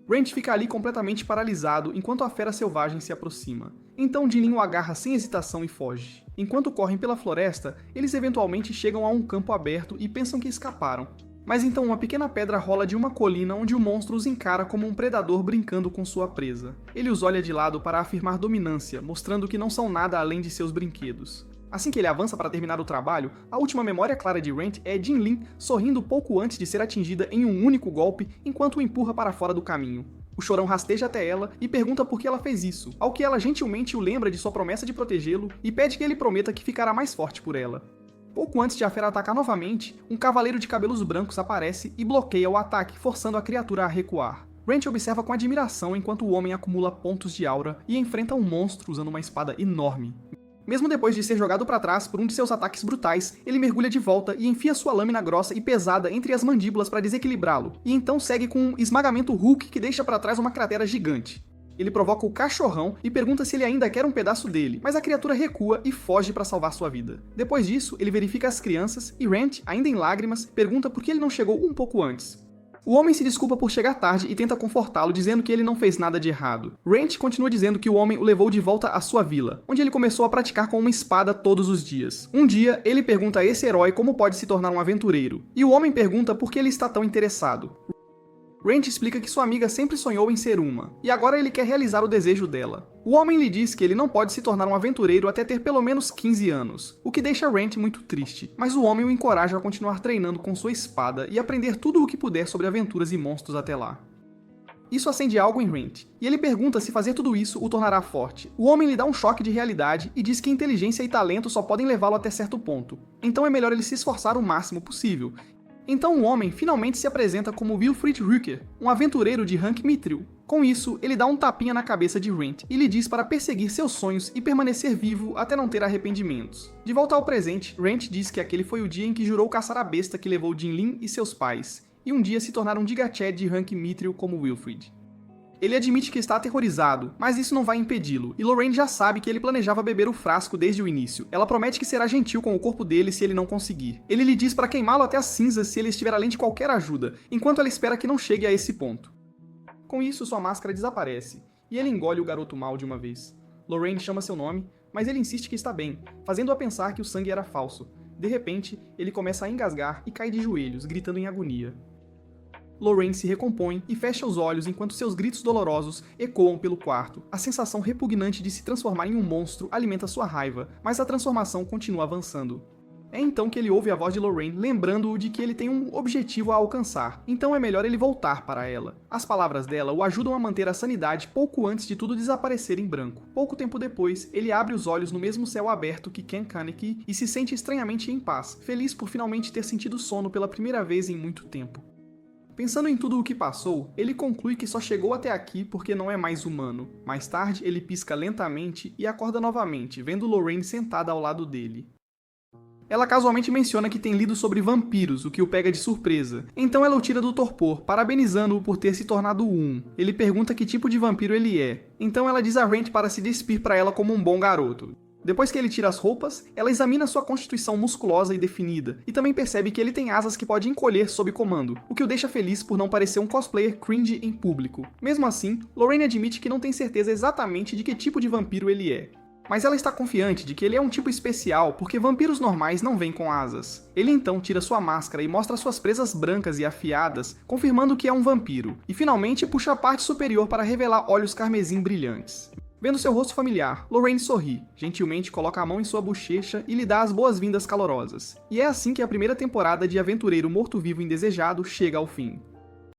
Rent fica ali completamente paralisado enquanto a fera selvagem se aproxima. Então Jinlin o agarra sem hesitação e foge. Enquanto correm pela floresta, eles eventualmente chegam a um campo aberto e pensam que escaparam. Mas então uma pequena pedra rola de uma colina onde o monstro os encara como um predador brincando com sua presa. Ele os olha de lado para afirmar dominância, mostrando que não são nada além de seus brinquedos. Assim que ele avança para terminar o trabalho, a última memória clara de Rent é Jinlin sorrindo pouco antes de ser atingida em um único golpe enquanto o empurra para fora do caminho. O chorão rasteja até ela e pergunta por que ela fez isso, ao que ela gentilmente o lembra de sua promessa de protegê-lo e pede que ele prometa que ficará mais forte por ela. Pouco antes de a fera atacar novamente, um cavaleiro de cabelos brancos aparece e bloqueia o ataque, forçando a criatura a recuar. Rent observa com admiração enquanto o homem acumula pontos de aura e enfrenta um monstro usando uma espada enorme. Mesmo depois de ser jogado para trás por um de seus ataques brutais, ele mergulha de volta e enfia sua lâmina grossa e pesada entre as mandíbulas para desequilibrá-lo, e então segue com um esmagamento Hulk que deixa para trás uma cratera gigante. Ele provoca o cachorrão e pergunta se ele ainda quer um pedaço dele, mas a criatura recua e foge para salvar sua vida. Depois disso, ele verifica as crianças e Rent, ainda em lágrimas, pergunta por que ele não chegou um pouco antes. O homem se desculpa por chegar tarde e tenta confortá-lo, dizendo que ele não fez nada de errado. Rent continua dizendo que o homem o levou de volta à sua vila, onde ele começou a praticar com uma espada todos os dias. Um dia, ele pergunta a esse herói como pode se tornar um aventureiro, e o homem pergunta por que ele está tão interessado. Rent explica que sua amiga sempre sonhou em ser uma, e agora ele quer realizar o desejo dela. O homem lhe diz que ele não pode se tornar um aventureiro até ter pelo menos 15 anos, o que deixa Rent muito triste, mas o homem o encoraja a continuar treinando com sua espada e aprender tudo o que puder sobre aventuras e monstros até lá. Isso acende algo em Rent, e ele pergunta se fazer tudo isso o tornará forte. O homem lhe dá um choque de realidade e diz que inteligência e talento só podem levá-lo até certo ponto, então é melhor ele se esforçar o máximo possível. Então o homem finalmente se apresenta como Wilfried Rücker, um aventureiro de Hank Mithril. Com isso, ele dá um tapinha na cabeça de Rent e lhe diz para perseguir seus sonhos e permanecer vivo até não ter arrependimentos. De volta ao presente, Rent diz que aquele foi o dia em que jurou caçar a besta que levou Jinlin e seus pais, e um dia se tornar um Digachad de Hank Mithril como Wilfried. Ele admite que está aterrorizado, mas isso não vai impedi-lo, e Lorraine já sabe que ele planejava beber o frasco desde o início. Ela promete que será gentil com o corpo dele se ele não conseguir. Ele lhe diz para queimá-lo até as cinzas se ele estiver além de qualquer ajuda, enquanto ela espera que não chegue a esse ponto. Com isso, sua máscara desaparece, e ele engole o garoto mal de uma vez. Lorraine chama seu nome, mas ele insiste que está bem, fazendo-a pensar que o sangue era falso. De repente, ele começa a engasgar e cai de joelhos, gritando em agonia. Lorraine se recompõe e fecha os olhos enquanto seus gritos dolorosos ecoam pelo quarto. A sensação repugnante de se transformar em um monstro alimenta sua raiva, mas a transformação continua avançando. É então que ele ouve a voz de Lorraine lembrando-o de que ele tem um objetivo a alcançar, então é melhor ele voltar para ela. As palavras dela o ajudam a manter a sanidade pouco antes de tudo desaparecer em branco. Pouco tempo depois, ele abre os olhos no mesmo céu aberto que Ken Kaneki e se sente estranhamente em paz, feliz por finalmente ter sentido sono pela primeira vez em muito tempo. Pensando em tudo o que passou, ele conclui que só chegou até aqui porque não é mais humano. Mais tarde, ele pisca lentamente e acorda novamente, vendo Lorraine sentada ao lado dele. Ela casualmente menciona que tem lido sobre vampiros, o que o pega de surpresa. Então ela o tira do torpor, parabenizando-o por ter se tornado um. Ele pergunta que tipo de vampiro ele é. Então ela diz a Rent para se despir para ela como um bom garoto. Depois que ele tira as roupas, ela examina sua constituição musculosa e definida, e também percebe que ele tem asas que pode encolher sob comando, o que o deixa feliz por não parecer um cosplayer cringe em público. Mesmo assim, Lorraine admite que não tem certeza exatamente de que tipo de vampiro ele é. Mas ela está confiante de que ele é um tipo especial porque vampiros normais não vêm com asas. Ele então tira sua máscara e mostra suas presas brancas e afiadas, confirmando que é um vampiro, e finalmente puxa a parte superior para revelar olhos carmesim brilhantes. Vendo seu rosto familiar, Lorraine sorri, gentilmente coloca a mão em sua bochecha e lhe dá as boas-vindas calorosas. E é assim que a primeira temporada de Aventureiro Morto-Vivo Indesejado chega ao fim.